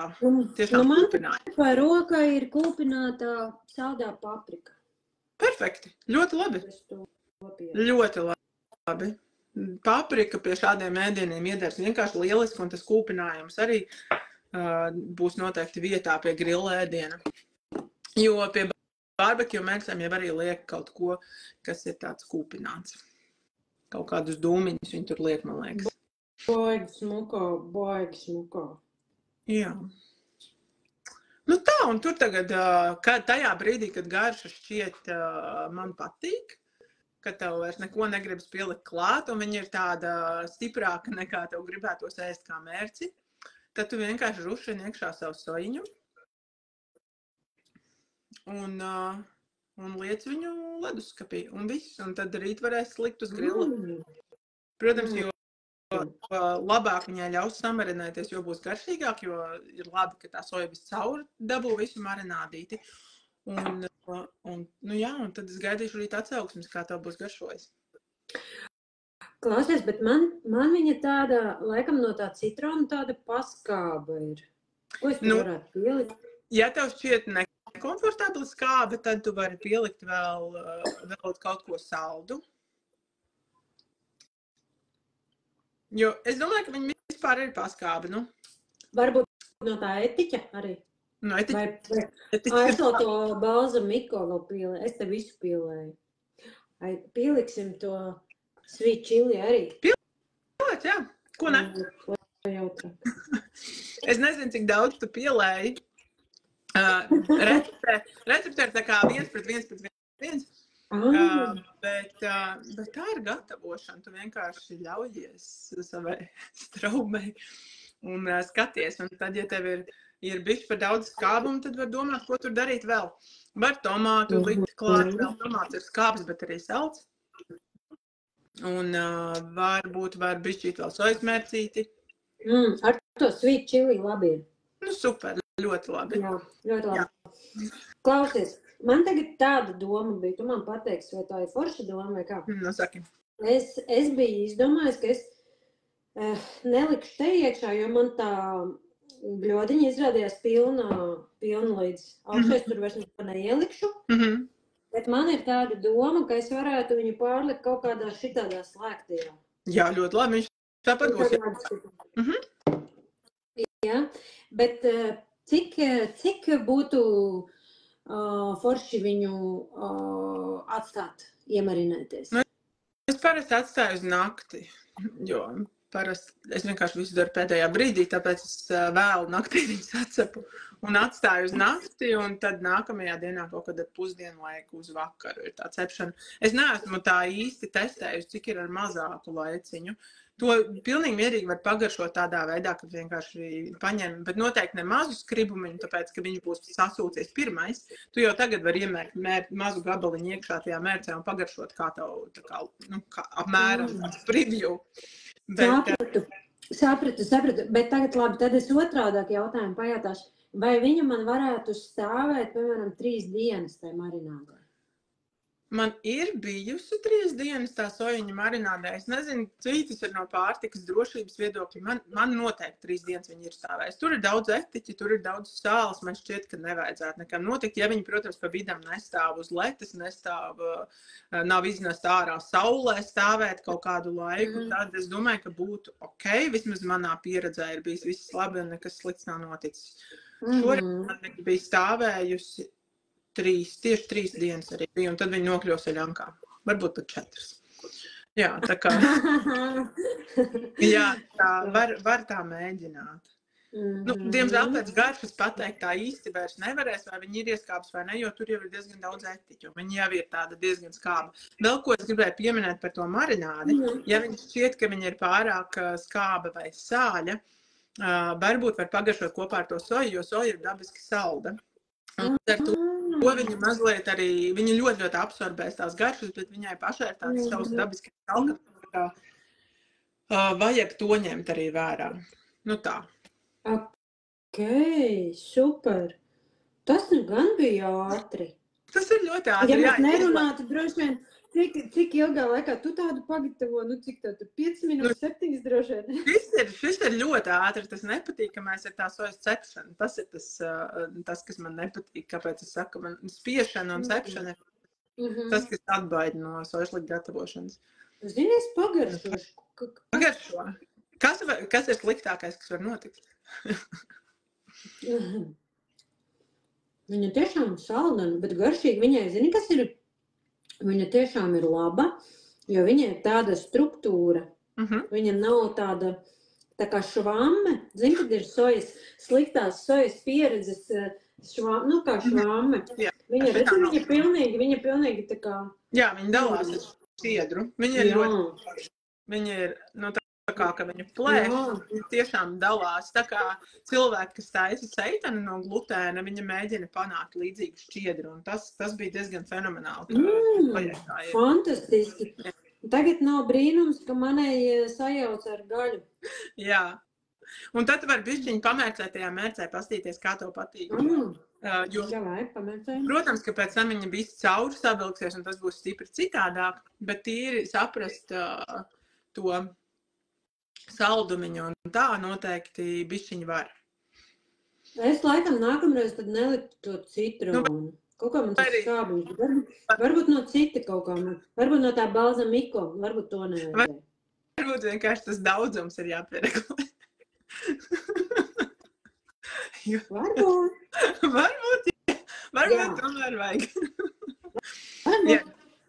tiešām kūpināja. Vai roka ir kūpinātā saldā paprika? Perfekti. Ļoti labi. Ļoti labi. Paprika pie šādiem ēdieniem iedars vienkārši lieliski, un tas kūpinājums arī būs noteikti vietā pie grilla ēdiena. Jo pie barbekju mērcēm jau arī liek kaut ko, kas ir tāds kūpināts. Kaut kādus dūmiņus viņi tur liek, man liekas. Baigi smukā. Jā. Tā, un tur tagad, tajā brīdī, kad garša šķiet man patīk, ka tev vairs neko negribas pielikt klāt, un viņa ir tāda stiprāka nekā tev gribētos ēst kā mērci, tad tu vienkārši rušini iekšā savu sojiņu. Un liec viņu leduskapī, un viss, un tad rīt varēs likt uz grila. Protams, jo labāk viņai ļaus samarinēties, jo būs garšīgāk, jo ir labi, ka tā soja viscaur dabū visu marinādīti. Un tad es gaidīšu rīt atsauksmes, kā tev būs garšojis. Klausies, bet man viņa tāda, laikam no tā citrona tāda paskāba ir. Ko es varētu pielikt? Ja tev šķiet nekomfortabli skābe, tad tu vari pielikt vēl kaut ko saldu. Jo es domāju, ka viņi vispār ir paskābi, nu. Varbūt no tā etiķa arī. No etiķa. Es vēl to balzamiko vēl pielēju. Es te visu pielēju. Pieliksim to sweet chili arī. Pielēt, jā. Ko ne? Es nezinu, cik daudz tu pielēji. Recepte ir tā kā 1:1:1. Bet tā ir gatavošana. Tu vienkārši ļaujies savai straumei un skaties. Un tad, ja tev ir bišķi par daudz skābumu, tad var domāt, ko tur darīt vēl. Var tomātu likt klāt, vēl tomāts ir skābs, bet arī salds. Un varbūt var bišķīt vēl sojas mērcīti. Ar to sweet chili labi ir. Nu, super, ļoti labi. Jā, ļoti labi. Jā. Klausies, man tagad tāda doma bija. Tu man pateiksi, vai tā ir forša doma vai kā? Nu, saki. Es biju izdomājis, ka es nelikšu te iekšā, jo man tā bļodiņa izrādījās pilna līdz augšais, tur vairs neko neielikšu. Bet man ir tāda doma, ka es varētu viņu pārlikt kaut kādā šitādā slēgtajā. Jā, ļoti labi, viņš tāpat būs. Jā, bet cik būtu forši viņu atstāt, iemarinēties? Es parasti atstāju uz nakti, jo parasti es vienkārši visu daru pēdējā brīdī, tāpēc es vēlu naktī viņus atcepu un atstāju uz nakti, un tad nākamajā dienā kaut kad ar pusdienlaiku uz vakaru ir tā cepšana. Es neesmu tā īsti testējusi, cik ir ar mazāku laiciņu. To pilnīgi mierīgi var pagaršot tādā veidā, ka vienkārši paņem, bet noteikti ne mazu skribumiņu, tāpēc, ka viņš būs sasūcies pirmais. Tu jau tagad var iemērt mazu gabaliņu iekšā tajā mērcē un pagaršot kā tev, apmēram preview. Sapratu. Bet tagad labi, tad es otrādāk jautājumu pajautāšu. Vai viņa man varētu stāvēt, piemēram, 3 dienas tajā marinādē? Man ir bijusi 3 dienas tā sojiņa marinādē. Es nezinu, cik tas ir no pārtikas drošības viedokļa. Man noteikti 3 dienas viņi ir stāvējusi. Tur ir daudz etiķi, tur ir daudz sāls. Man šķiet, ka nevajadzētu nekam notikt. Ja viņi, protams, pa vidam nestāv uz letes, nav iznest ārā saulē stāvēt kaut kādu laiku, tad es domāju, ka būtu ok. Vismaz manā pieredzē ir bijis viss labi un nekas slikts nav noticis. Šoreiz man bija stāvējusi tieši 3 dienas arī bija, un tad viņi nokļūs Eļankā. Varbūt pat 4. Jā, tā kā, jā, tā var tā mēģināt. Nu, diemžēl pēc garšas pateikt tā īsti vairs nevarēs, vai viņi ir ieskābs vai ne, jo tur jau ir diezgan daudz etiķu. Viņi jau ir tāda diezgan skāba. Vēl ko es gribēju pieminēt par to marinādi, ja viņi šķiet, ka viņi ir pārāk skāba vai sāļa, varbūt var pagaršot kopā ar to soju, jo soja ir dabiski salda. Un ar to viņi mazliet arī, viņi ļoti absorbēs tās garšas, bet viņai pašai ir tāds savs dabiski salka, vajag to ņemt arī vērā. Nu tā. Ok, super. Tas nu gan bija ātri. Tas ir ļoti ātri. Ja mēs nerunātu droši vien, cik ilgā laikā tu tādu pagatavo, nu cik tā tur 5 minūtes, 7 droši vien? Šis ir ļoti ātri, tas nepatīkamais ir tā sojas cepšana. Tas ir tas, kas man nepatīk, kāpēc es saku, man spiešana un cepšana ir tas, kas atbaida no sojašlika gatavošanas. Zini, es pagaršošu. Pagaršo. Kas ir sliktākais, kas var notikt? Viņa tiešām saldana, bet garšīgi viņai, zini, kas ir? Viņa tiešām ir laba, jo viņai ir tāda struktūra. Viņa nav tāda tā kā švamme. Zini, kad ir sliktās sojas pieredzes, kā švamme. Viņa pilnīgi tā kā... Jā, viņa dalās ar šiedru. Viņa ir ļoti... Viņa ir, tā kā, ka viņa plēš, viņa tiešām dalās. Tā kā cilvēki, kas taisa seitani no glutēna, viņa mēģina panākt līdzīgu šķiedru. Un tas bija diezgan fenomenāli. Fantastiski. Tagad nav brīnums, ka manai sajauc ar gaļu. Jā. Un tad var bišķiņi pamērcēt tajā mērcē, pastīties, kā tev patīk. Protams, ka pēc tam viņa viss cauri savilksies, un tas būs stipri citādāk, bet tīri saprast to saldumiņu un tā noteikti bišķiņi var. Es laikam nākamreiz tad neliktu to citronu. Kaut kā man tas skābiņš. Varbūt no cita kaut kā. Varbūt no tā balzamiko. Varbūt to nevajag. varbūt vienkārši tas daudzums ir jāpiereglē. Varbūt tomēr vajag.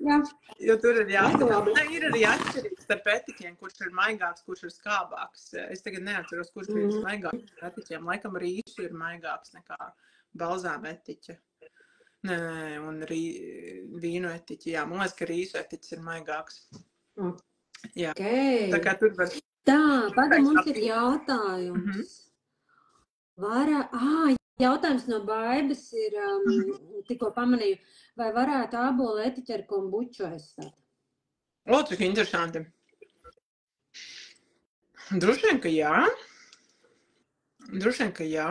Jā. Jo tur ir jāskatās. Ir arī atšķirības starp etiķiem, kurš ir maigāks, kurš ir skābāks. Es tagad neatceros, kurš ir maigāks etiķiem. Laikam rīsu ir maigāks nekā balzām etiķa. Nē, un vīnu etiķi. Jā, man liekas, ka rīsu etiķis ir maigāks. Jā. Okay. Tā kā tur var... Tā, pagaid mums ir jautājums. Jautājums no Baibas ir, tikko pamanīju, vai varētu ābolu etiķi ar kombuču aizstāt? O, cik interesanti. Droši vien, ka jā.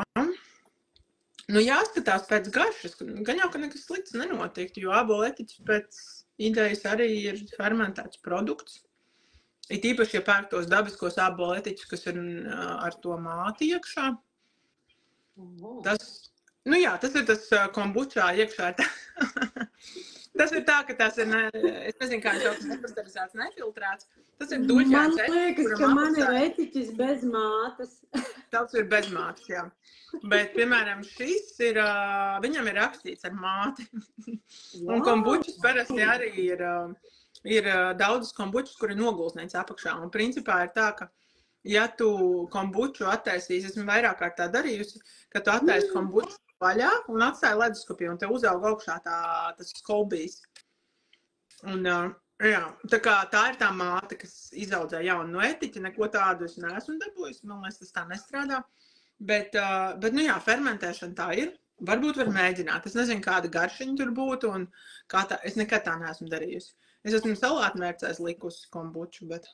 Nu, jāskatās pēc garšas. Gan jau, ka nekas slikts nenotiek, jo ābolu etiķis pēc idejas arī ir fermentēts produkts. It īpaši, ja pērk tos dabiskos ābolu etiķus, kas ir ar to māti iekšā. Tas ir tas kombučā iekšā. Tas ir tā, ka tas ir, es nezinu, kā viņš jau nepasterizēts, nefiltrēts. Tas ir duļķēns etiķis. Man liekas, ka man ir etiķis bez mātes. Tas ir bez mātes, jā. Bet, piemēram, šis ir, viņam ir rakstīts ar māti. Un kombučas parasti arī ir daudzas kombučas, kur ir nogulsnēts apakšā. Un principā ir tā, ka ja tu kombuču attaisīsi, esmu vairāk kārt tā darījusi, ka tu attaisi kombuču vaļā un atstāji leduskapī, un te uzauga augšā tas skolbijs. Un, tā kā tā ir tā māte, kas izaudzē jaunu no etiķa, neko tādu es neesmu dabūjusi, man liekas, tas tā nestrādā. Bet fermentēšana tā ir. Varbūt var mēģināt. Es nezinu, kāda garšiņa tur būtu, un es nekad tā neesmu darījusi. Es esmu salātmērcēs likusi kombuču, bet...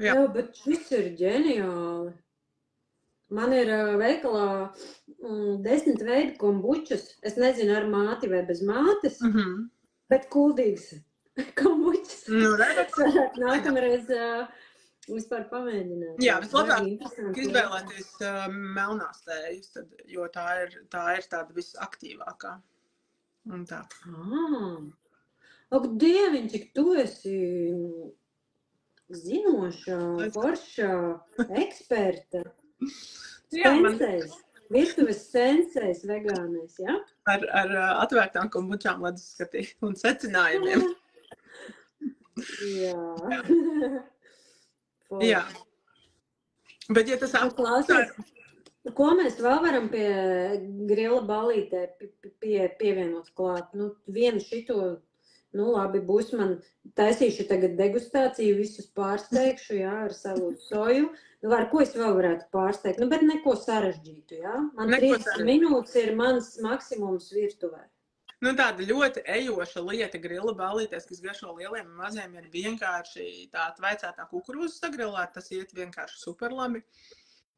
Jā, bet šis ir ģeniāli. Man ir veikalā 10 veidu kombučas. Es nezinu, ar māti vai bez mātes, bet kuldīgs kombučas. Nākamreiz vispār pamēģināt. Jā, vislabāk izvēlēties melnās tējas, jo tā ir tāda visaktīvākā. Un tā. Ak, Dieviņ, cik tu esi... zinošā, foršā, eksperta, sensejs, virtuves sensejs, vegānais, ja? Ar atvērtām kombučām leduskapī un secinājumiem. Jā. Bet, ja tas klausies, ko mēs vēl varam pie grila balītē pievienot klāt? Nu, vienu šito... Nu, labi, būs man taisīšu tagad degustāciju, visus pārsteigšu, jā, ar savu soju. Nu, ar ko es vēl varētu pārsteigt? Nu, bet neko sarežģītu, jā? Man 30 minūtes ir mans maksimums virtuvē. Nu, tāda ļoti ejoša lieta grila ballītēs, kas garšo lieliem un maziem, ir vienkārši tā atveicētā kukurūza sagrilēt, tas iet vienkārši super labi.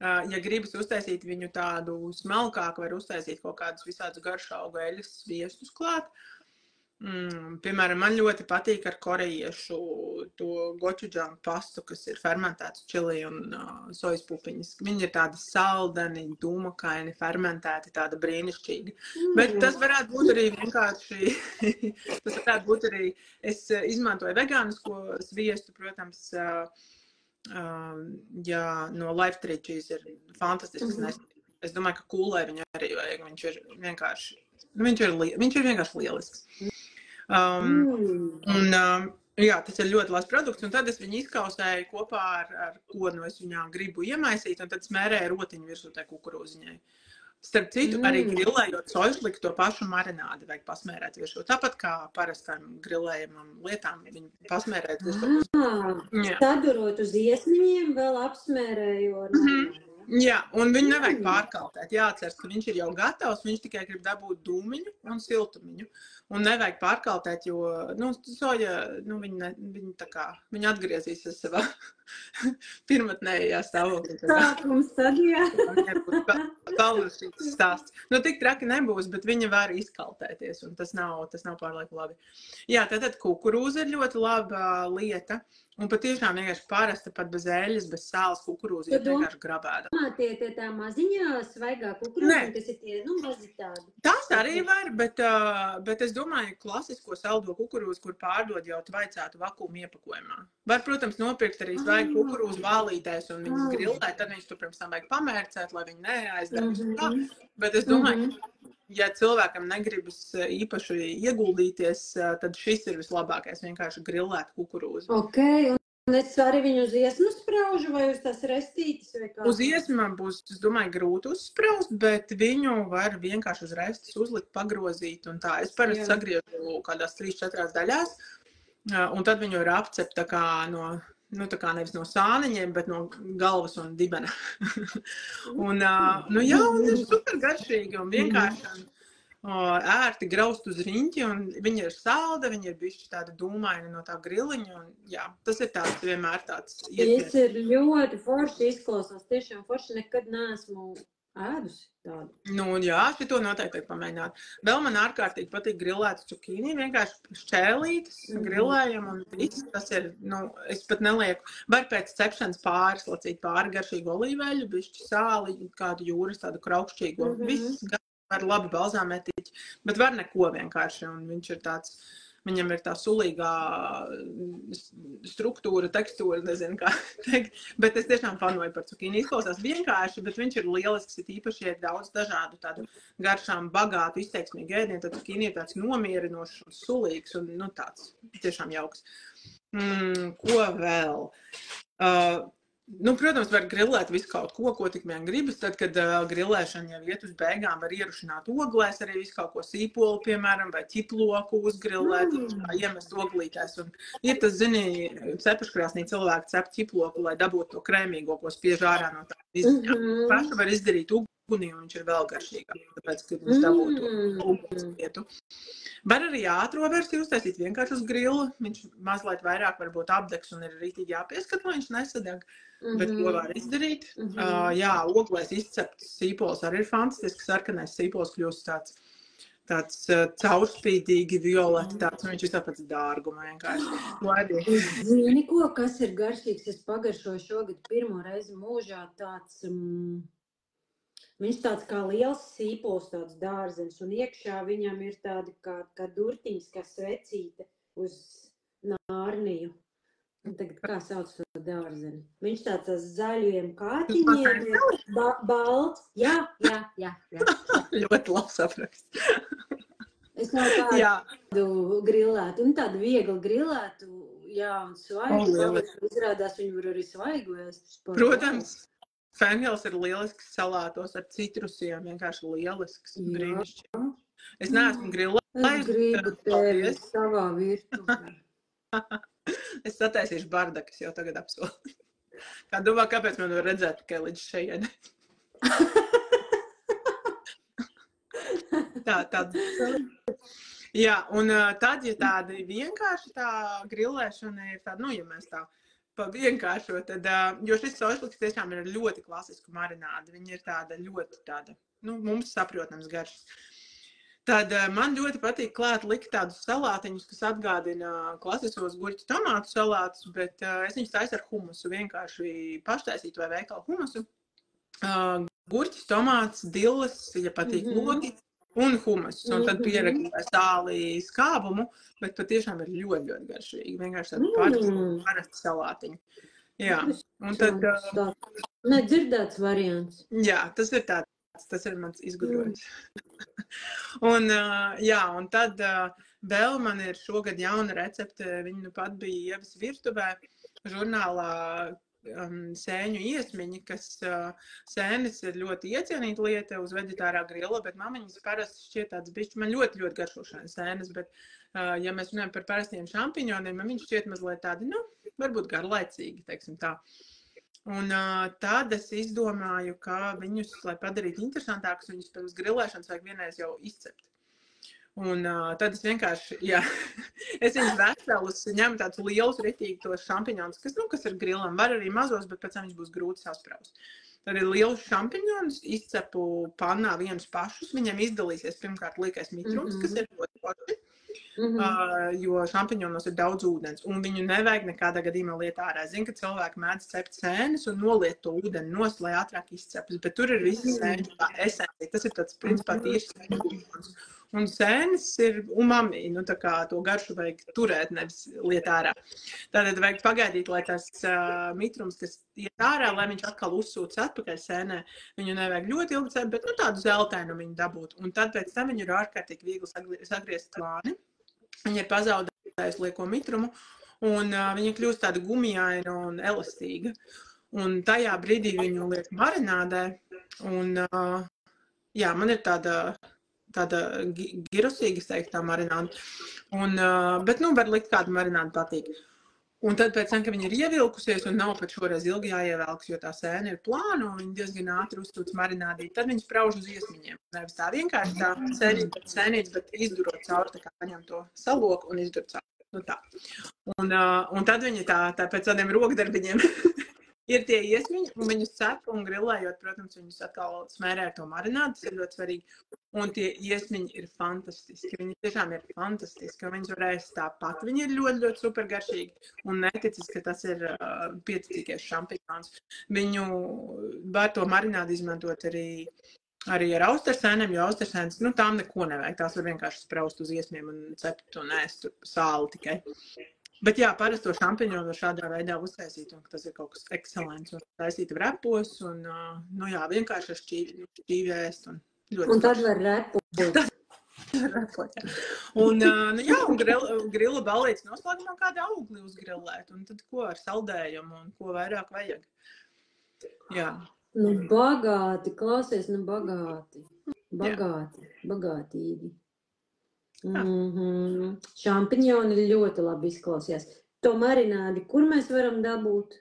Ja gribas uztaisīt viņu tādu smalkāku, var uztaisīt kaut kādus visādus garšaugu eļas sviestus klāt. Piemēram, man ļoti patīk ar korejiešu to gočuģānu pastu, kas ir fermentēts čili un sojas pupiņas. Viņi ir tādi saldeni, dūmakaini, fermentēti, tāda brīnišķīga. Bet tas varētu būt arī vienkārši, es izmantoju vegānisko sviestu, protams, no Life Tree Cheese ir fantastisks. Es domāju, ka kūlē viņu arī vajag, viņš ir vienkārši lielisks. Jā, tas ir ļoti labs produkts, un tad es viņu izkausēju kopā ar ko es viņā gribu iemaisīt, un tad smērēju rotiņu virsū tai kukurūziņai. Starp citu, arī grilējot sojušliku to pašu marinādi vajag pasmērēt virsū. Tāpat kā parastām grilējumam lietām, viņu pasmērēt virsū. Sadurot uz iesmiņiem, vēl apsmērēju ar marinādi. Jā, un viņu nevajag pārkaltēt. Jāatceras, ka viņš ir jau gatavs, viņš tikai grib dabūt dūmiņu un siltumiņu. Un nevajag pārkaltēt, jo, soja, viņa atgriezīsies savā pirmatnējā stāvoklī. Sākums stadijā. Kalnusītas stāsts. Tik traki nebūs, bet viņa var izkaltēties, un tas nav pārlieku labi. Jā, tātad kukurūza ir ļoti laba lieta. Un patiešām vienkārši parasta pat bez eļas, bez sāles kukurūzi, ir vienkārši grabēda. Tie tā maziņā svaigā kukurūzi, kas ir tie, mazi tādi. Tās arī var, bet es domāju, klasisko saldo kukurūzi, kur pārdod jau tvaicētu vakuuma iepakojumā. Var, protams, nopirkt arī svaigu kukurūzu vālītēs un viņas grillēt, tad viņas tur pirms tam vajag pamērcēt, lai viņi neaizdegs. Bet es domāju, ja cilvēkam negribas īpaši ieguldīties, tad šis ir vislabākais, vienkārši grillēt kukurūzu. Ok, un es arī viņu uz iesmu spraužu vai uz tās restītes vai kā? Uz iesmām būs, es domāju, grūti uzspraust, bet viņu var vienkārši uz restes uzlikt, pagrozīt un tā. Es parasti sagriežu kādās 3-4 daļās. Un tad viņu ir apcept tā kā tā kā nevis no sāniņiem, bet no galvas un dibena. Un ir super garšīgi un vienkārši ērti graust uz riņķi, un viņi ir salda, viņi ir bišķi tādi dūmaini no tā griliņa, un jā, tas ir tāds vienmēr tāds iespējas. Tas ir ļoti forši izklausās, tiešām forši nekad neesmu ēdusi tādu. Jā, šito noteikti vajag pamēģināt. Vēl man ārkārtīgi patīk grilētas cukīni, vienkārši šķēlītas, grilējam, un viss tas ir, es pat nelieku. Var pēc cepšanas pārslacīt pāri garšīgu olīveļu, bišķi sāli, kādu jūras tādu kraukšķīgu, viss var labi balzāmetiķi, bet var neko vienkārši, un viņš ir tāds, viņam ir tā sulīgā struktūra, tekstūra, nezinu kā teikt, bet es tiešām fanoju par cukīni. Izklausās vienkārši, bet viņš ir lielisks, ir īpaši, ja ir daudz dažādu tādu garšām bagātu, izteiksmīgu ēdienu, tad cukīni ir tāds nomierinošs un sulīgs un, tāds tiešām jauks. Ko vēl? Protams, var grillēt visu kaut ko tik vien gribas. Tad, kad grillēšana jau iet uz beigām, var ierušināt oglēs arī visu kaut ko sīpolu, piemēram, vai ķiploku uzgrillēt, iemest oglītēs. Un ir tas, cepeškrāsnī cilvēki cep ķiploku, lai dabūtu to krēmīgo, ko spiež ārā no tā izziņā. Pašu var izdarīt ugunī, un viņš ir vēl garšīgāk, tāpēc, kad viņš dabūtu uguns vietu. Var arī ātro versiju uztaisīt vienkārši uz grilu. Viņš mazliet vairāk varbūt apdegs un ir rītīgi jāpieskat, lai viņš nesadeg. Bet ko var izdarīt? Oglēs izcepts sīpols arī ir fantastisks. Sarkanais sīpols kļūst tāds caurspīdīgi violeti, tāds, viņš ir tāpēc dārguma vienkārši. Zini ko, kas ir garšīgs? Es pagaršoju šogad pirmo reizi mūžā tāds... Viņš tāds kā liels sīpols, tāds dārzenis, un iekšā viņam ir tādi kā durtiņas, kā svecīte uz nārniju. Un tagad kā sauc to dārzeni? Viņš tāds zaļiem kātiņiem ir balts. Jā. Ļoti labs apraksts. Es nav tādu grillētu, un tādu viegli grillētu, un svaigu. Izrādās viņu var arī svaigu ēst. Protams. Fenhils ir lielisks salātos ar citrusiem, vienkārši lielisks, brīnišķīgi. Es neesmu grillējis. Es gribu tevi savā virtuvē. Es sataisīšu bardakas jau tagad apsolu. Kā domā, kāpēc man var redzēt tikai līdz šeit? Jā, un tad, ja tādi vienkārši tā grillēšana ir tāda, ja mēs tā vienkāršo, tad, jo šis sošliks tiešām ir ļoti klasisku marinādi. Viņi ir tāda ļoti tāda, mums saprotams garšas. Tad man ļoti patīk klāt likt tādus salātiņus, kas atgādina klasiskos gurķu tomātu salātus, bet es viņus taisu ar humusu, vienkārši paštaisīt vai veikalu humusu. Gurķis, tomāts, dilles, ja patīk logi, un humus. Un tad pierakstīt sāli skābumu, bet patiešām ir ļoti, ļoti garšīgi. Vienkārši tāda parasta salātiņa. Jā. Un tad... Nedzirdēts variants. Jā, tas ir tāds. Tas ir mans izgudrojums. Un tad vēl man ir šogad jauna recepte. Viņa pat bija Ievas virtuvē žurnālā sēņu iesmiņi, kas sēnes ir ļoti iecienīta lieta uz veģetārā grila, bet mamiņas parasti šķiet tāds bišķi, man ļoti, ļoti garšošana sēnes, bet ja mēs runājam par parastiem šampiņoniem, man viņš šķiet mazliet tādi, varbūt garlaicīgi, teiksim tā. Un tad es izdomāju, ka viņus, lai padarītu interesantākus, viņus pirms grilēšanas vajag vienreiz jau izcept. Un tad es vienkārši, es viņus veselus ņemu tādus lielus, ritīgi tos šampiņonus, kas ir grilam, var arī mazos, bet pēc tam viņš būs grūti saspraust. Tad ir lielus šampiņonus, izcepu pannā vienus pašus, viņiem izdalīsies pirmkārt liekais mitrums, kas ir ļoti forši, jo šampiņonos ir daudz ūdens, un viņu nevajag nekādā gadījumā liet ārā. Zinu, ka cilvēki mēdz cept sēnes un noliet to ūdeni nost, lai ātrāk izcepas, bet tur ir visi sēņu tā esencija. Tas ir tāds, principā, tieši sēņu. Un sēnes ir umami, nu tā kā to garšu vajag turēt, nevis liet ārā. Tātad vajag pagaidīt, lai tas mitrums, kas iet ārā, lai viņš atkal uzsūc atpakaļ sēnē. Viņu nevajag ļoti ilgi cēt, bet nu tādu zeltainu viņu dabūt. Un tad pēc tam viņu ir ārkārtīgi viegli sagriezt klāni. Viņa ir pazaudējusi lieko mitrumu, un viņa kļūst tāda gumijaina un elastīga. Un tajā brīdī viņu liek marinādē, un jā, man ir tāda girosīga, es teiktu, tā marināda. Bet, nu, var likt kādu marinādu patīk. Un tad pēc tam, ka viņa ir ievilkusies un nav pat šoreiz ilgi jāievelks, jo tā sēne ir plāna un viņa diezgan ātri uzsūc marinādīt, tad viņš sprauž uz iesmiņiem. Nevis tā vienkārši tā sēnīts, bet izdurot cauri, tā kā paņem to saloku un izdur cauri. Nu tā. Un tad viņa tā pēc tādiem rokdarbiņiem ir tie iesmiņi, un viņus cep un grillējot, protams, viņus atkal smērē ar to marinādu, tas ir ļoti svarīgi. Un tie iesmiņi ir fantastiski, viņi tiešām ir fantastiski, un viņus var ēst tāpat. Viņi ir ļoti, ļoti super garšīgi, un neticis, ka tas ir pieticīgais šampiņons. Viņu var to marinādu izmantot arī ar austersēnēm, jo austersēnes, nu, tām neko nevajag, tās var vienkārši spraust uz iesmiem un cept un ēst sāli tikai. Bet jā, parasto šampiņonu var šādā veidā uztaisīt, un tas ir kaut kas ekscelents, un taisīt repos, un, nu jā, vienkārši ar šķīvi ēst, un ļoti. Un tad var repot. Repot, jā. Un, nu jā, un grila balītes noslēgumā kādu augli uzgrillēt, un tad ko ar saldējumu, un ko vairāk vajag. Jā. Nu, bagāti, klausies, nu, bagāti. Bagātīgi. Šampiņoni ļoti labi izklausījās. To marinādi, kur mēs varam dabūt?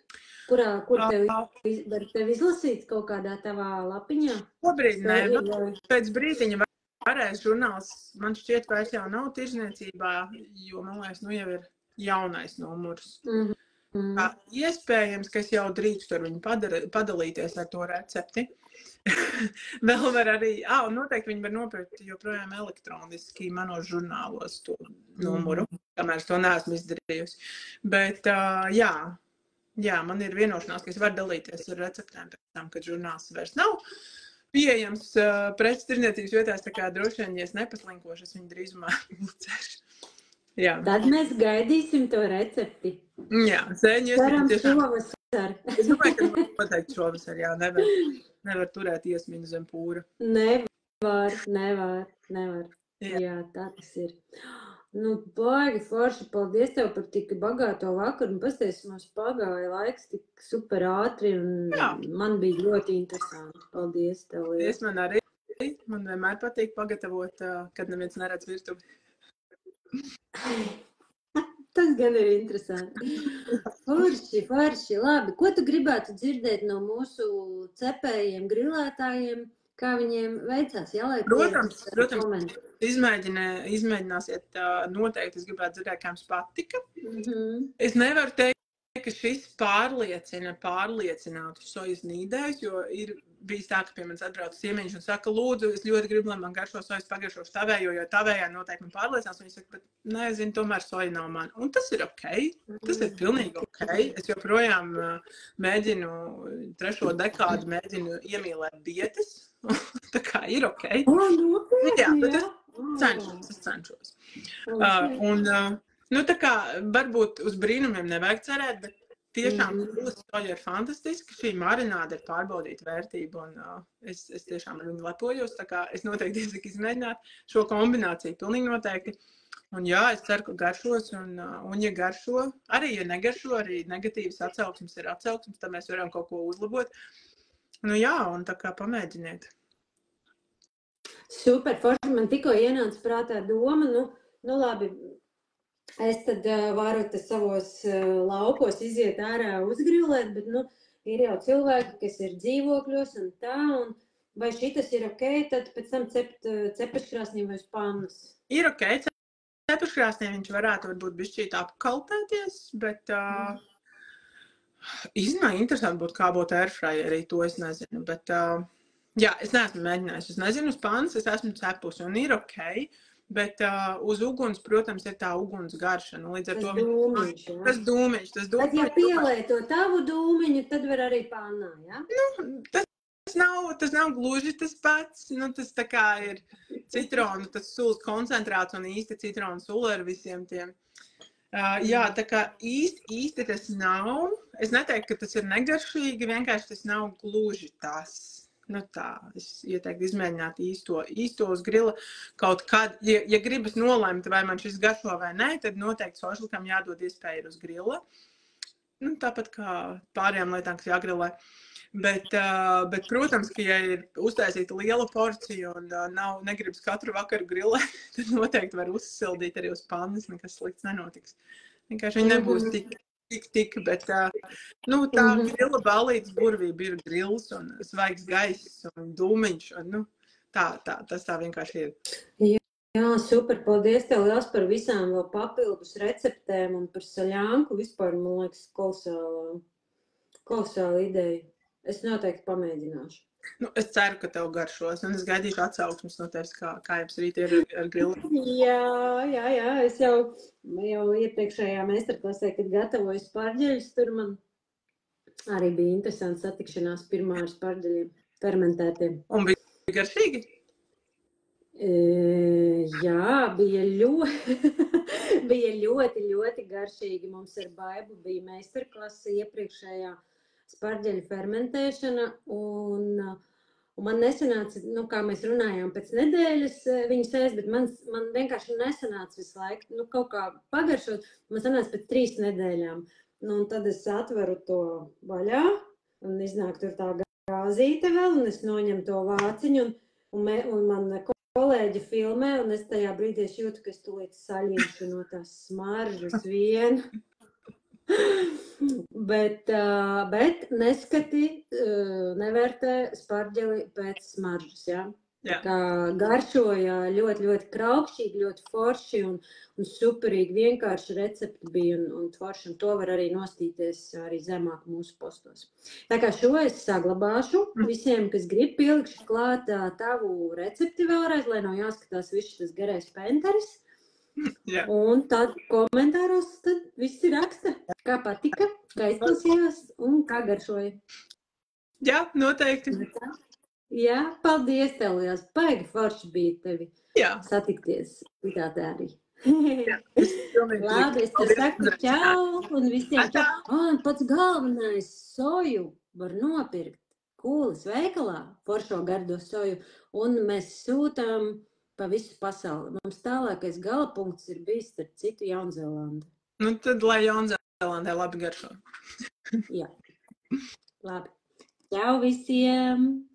Kur var tev izlasīt kaut kādā tavā lapiņā? Šobrīd ne, pēc brīdiņa varēs žurnāls, man šķiet, vairs jau nav tirzniecībā, jo, man liekas, nu jau ir jaunais numurs. Iespējams, ka es jau drīkstu ar viņu padalīties ar to recepti. Vēl var arī, noteikti viņi var nopirkt joprojām elektroniski manos žurnālos to numuru, kamēr es to neesmu izdarījusi. Bet, jā, man ir vienošanās, ka es varu dalīties ar receptēm pēc tam, kad žurnāls vairs nav pieejams preces tirdzniecības vietās, tā kā droši vien, ja es nepaslinkošu, es viņu drīzumā publicēšu. Jā. Tad mēs gaidīsim to recepti. Jā, sēņi iesmiņi tiešām. Šovasar. Es domāju, ka pateikt šovasar, jā, nevar turēt iesmiņu zem pūra. Nevar. Jā, tā tas ir. Nu, baigi forši, paldies tev par tik bagāto vakaru, un pasties, mums pagāja laiks tik super ātri, un man bija ļoti interesanti. Paldies tev. Es man arī, man vienmēr patīk pagatavot, kad neviens neredz virtuvi. Tas gan ir interesanti. Forši, labi. Ko tu gribētu dzirdēt no mūsu cepējiem, grillētājiem, kā viņiem veicās? Jā, lai protams, izmēģināsiet noteikti, es gribētu dzirdēt, kā jums patika. Es nevaru teikt, ka šis pārliecinātu sojas nīdējus, jo ir bijis tā, ka pie manis atbrauc ciemiņš un saka, lūdzu, es ļoti gribu, lai man garšo sojas pagaršošu tavējo, jo tavējā noteikti man pārliecinās, un viņi saka, bet nezinu, tomēr soja nav man. Un tas ir ok, tas ir pilnīgi ok. Es joprojām mēģinu, 3. dekādu mēģinu iemīlēt dietas, tā kā ir ok. Jā, bet es cenšos. Nu, tā kā varbūt uz brīnumiem nevajag cerēt, bet tiešām soja ir fantastiski. Šī marināda ir pārbaudīta vērtība, un es tiešām ar viņu lepojos. Tā kā es noteikti iesaku izmēģināt šo kombināciju, pilnīgi noteikti. Un jā, es ceru, ka garšos, un ja garšo, arī ja negaršo, arī negatīvas atsauksmes ir atsauksmes, tad mēs varam kaut ko uzlabot. Nu jā, un tā kā pamēģiniet. Super, forši, man tikko ienāca prātā doma, nu labi. Es tad varu savos laukos iziet ārā uzgrillēt, bet, ir jau cilvēki, kas ir dzīvokļos un tā, un vai šitas ir ok, tad pēc tam cept cepeškrāsnī vai uz pannas? Ir ok, cepeškrāsnī viņš varētu varbūt bišķīt apkaltēties, bet īstenībā interesanti būtu, kā būtu airfryerī, to es nezinu, bet jā, es neesmu mēģinājusi, es nezinu uz pannas, es esmu cepusi un ir ok. Bet uz uguns, protams, ir tā uguns garša. Līdz ar to tas dūmiņš. Tad, ja pielieto tavu dūmiņu, tad var arī pannā, ja? Nu, tas tas nav gluži tas pats. Nu, tas tā kā ir citronu, tas sulas koncentrāts un īsti citronu sula ar visiem tiem. Jā, tā kā īsti tas nav. Es neteiktu, ka tas ir negaršīgi, vienkārši tas nav gluži tas. Nu tā, es ieteiktu izmēģināt īsto uz grila kaut kad. Ja gribas nolemt, vai man šis garšo vai nē, tad noteikti šošlikam jādod iespēja uz grila. Nu, tāpat kā pārējām lietām, kas jāgrilē. Bet, protams, ka ja ir uztaisīta liela porcija un negribas katru vakaru grilēt, tad noteikti var uzsildīt arī uz pannas, nekas slikts nenotiks. Vienkārši viņi nebūs tik, bet tā grila ballītes burvība ir grils un svaigs gaiss un dūmiņš. Un, tas tā vienkārši ir. Jā, super. Paldies tev liels par visām vēl papildus receptēm un par saļānku. Vispār, man liekas, kolosāla ideja. Es noteikti pamēģināšu. Nu, es ceru, ka tev garšos, un es gaidīšu atsauksmes no tevis, kā jums rīt ir ar grilu. Jā, es jau iepriekšējā meistarklasē, kad gatavoju sparģeļus, tur man arī bija interesanti satikšanās pirmā ar sparģeļiem fermentētiem. Un bija garšīgi? Jā, bija ļoti garšīgi. Mums ar Baibu bija meistarklase iepriekšējā sparģeļu fermentēšana, un man nesanāca, kā mēs runājām, pēc nedēļas viņas ēst, bet man vienkārši nesanāca visu laiku, kaut kā pagaršot, man sanāca pēc 3 nedēļām. Un tad es atveru to vaļā, un iznāk tur tā gāzīte vēl, un es noņemu to vāciņu, un man kolēģi filmē, un es tajā brīdī jūtu, ka es tūlīt saļīšu no tās smaržas vien. Bet neskati, nevērtē sparģeli pēc smaržas, jā? Jā. Kā garšoja ļoti kraukšķīgi, ļoti forši un superīgi vienkārši recepti bija un forši, un to var arī nostīties arī zemāk mūsu postos. Tā kā šo es saglabāšu visiem, kas grib, pielikšu klāt tavu recepti vēlreiz, lai nav jāskatās viss tas garais penteris. Jā. Un tad komentāros tad visi raksta, kā patika, kā izklausījās un kā garšoja. Jā, noteikti. Jā, paldies tev, liels. Baigi forši bija tevi satikties. Tā arī. Jā, Labi, es tev saku čau un visiem čau. Un pats galvenais soju var nopirkt Kūles veikalā, foršo gardo soju, un mēs sūtām pa visu pasauli. Mums tālākais galapunkts ir bijis starp citu Jaunzēlanda. Nu, tad lai Jaunzēlandē labi garšo. Jā, labi. Čau visiem!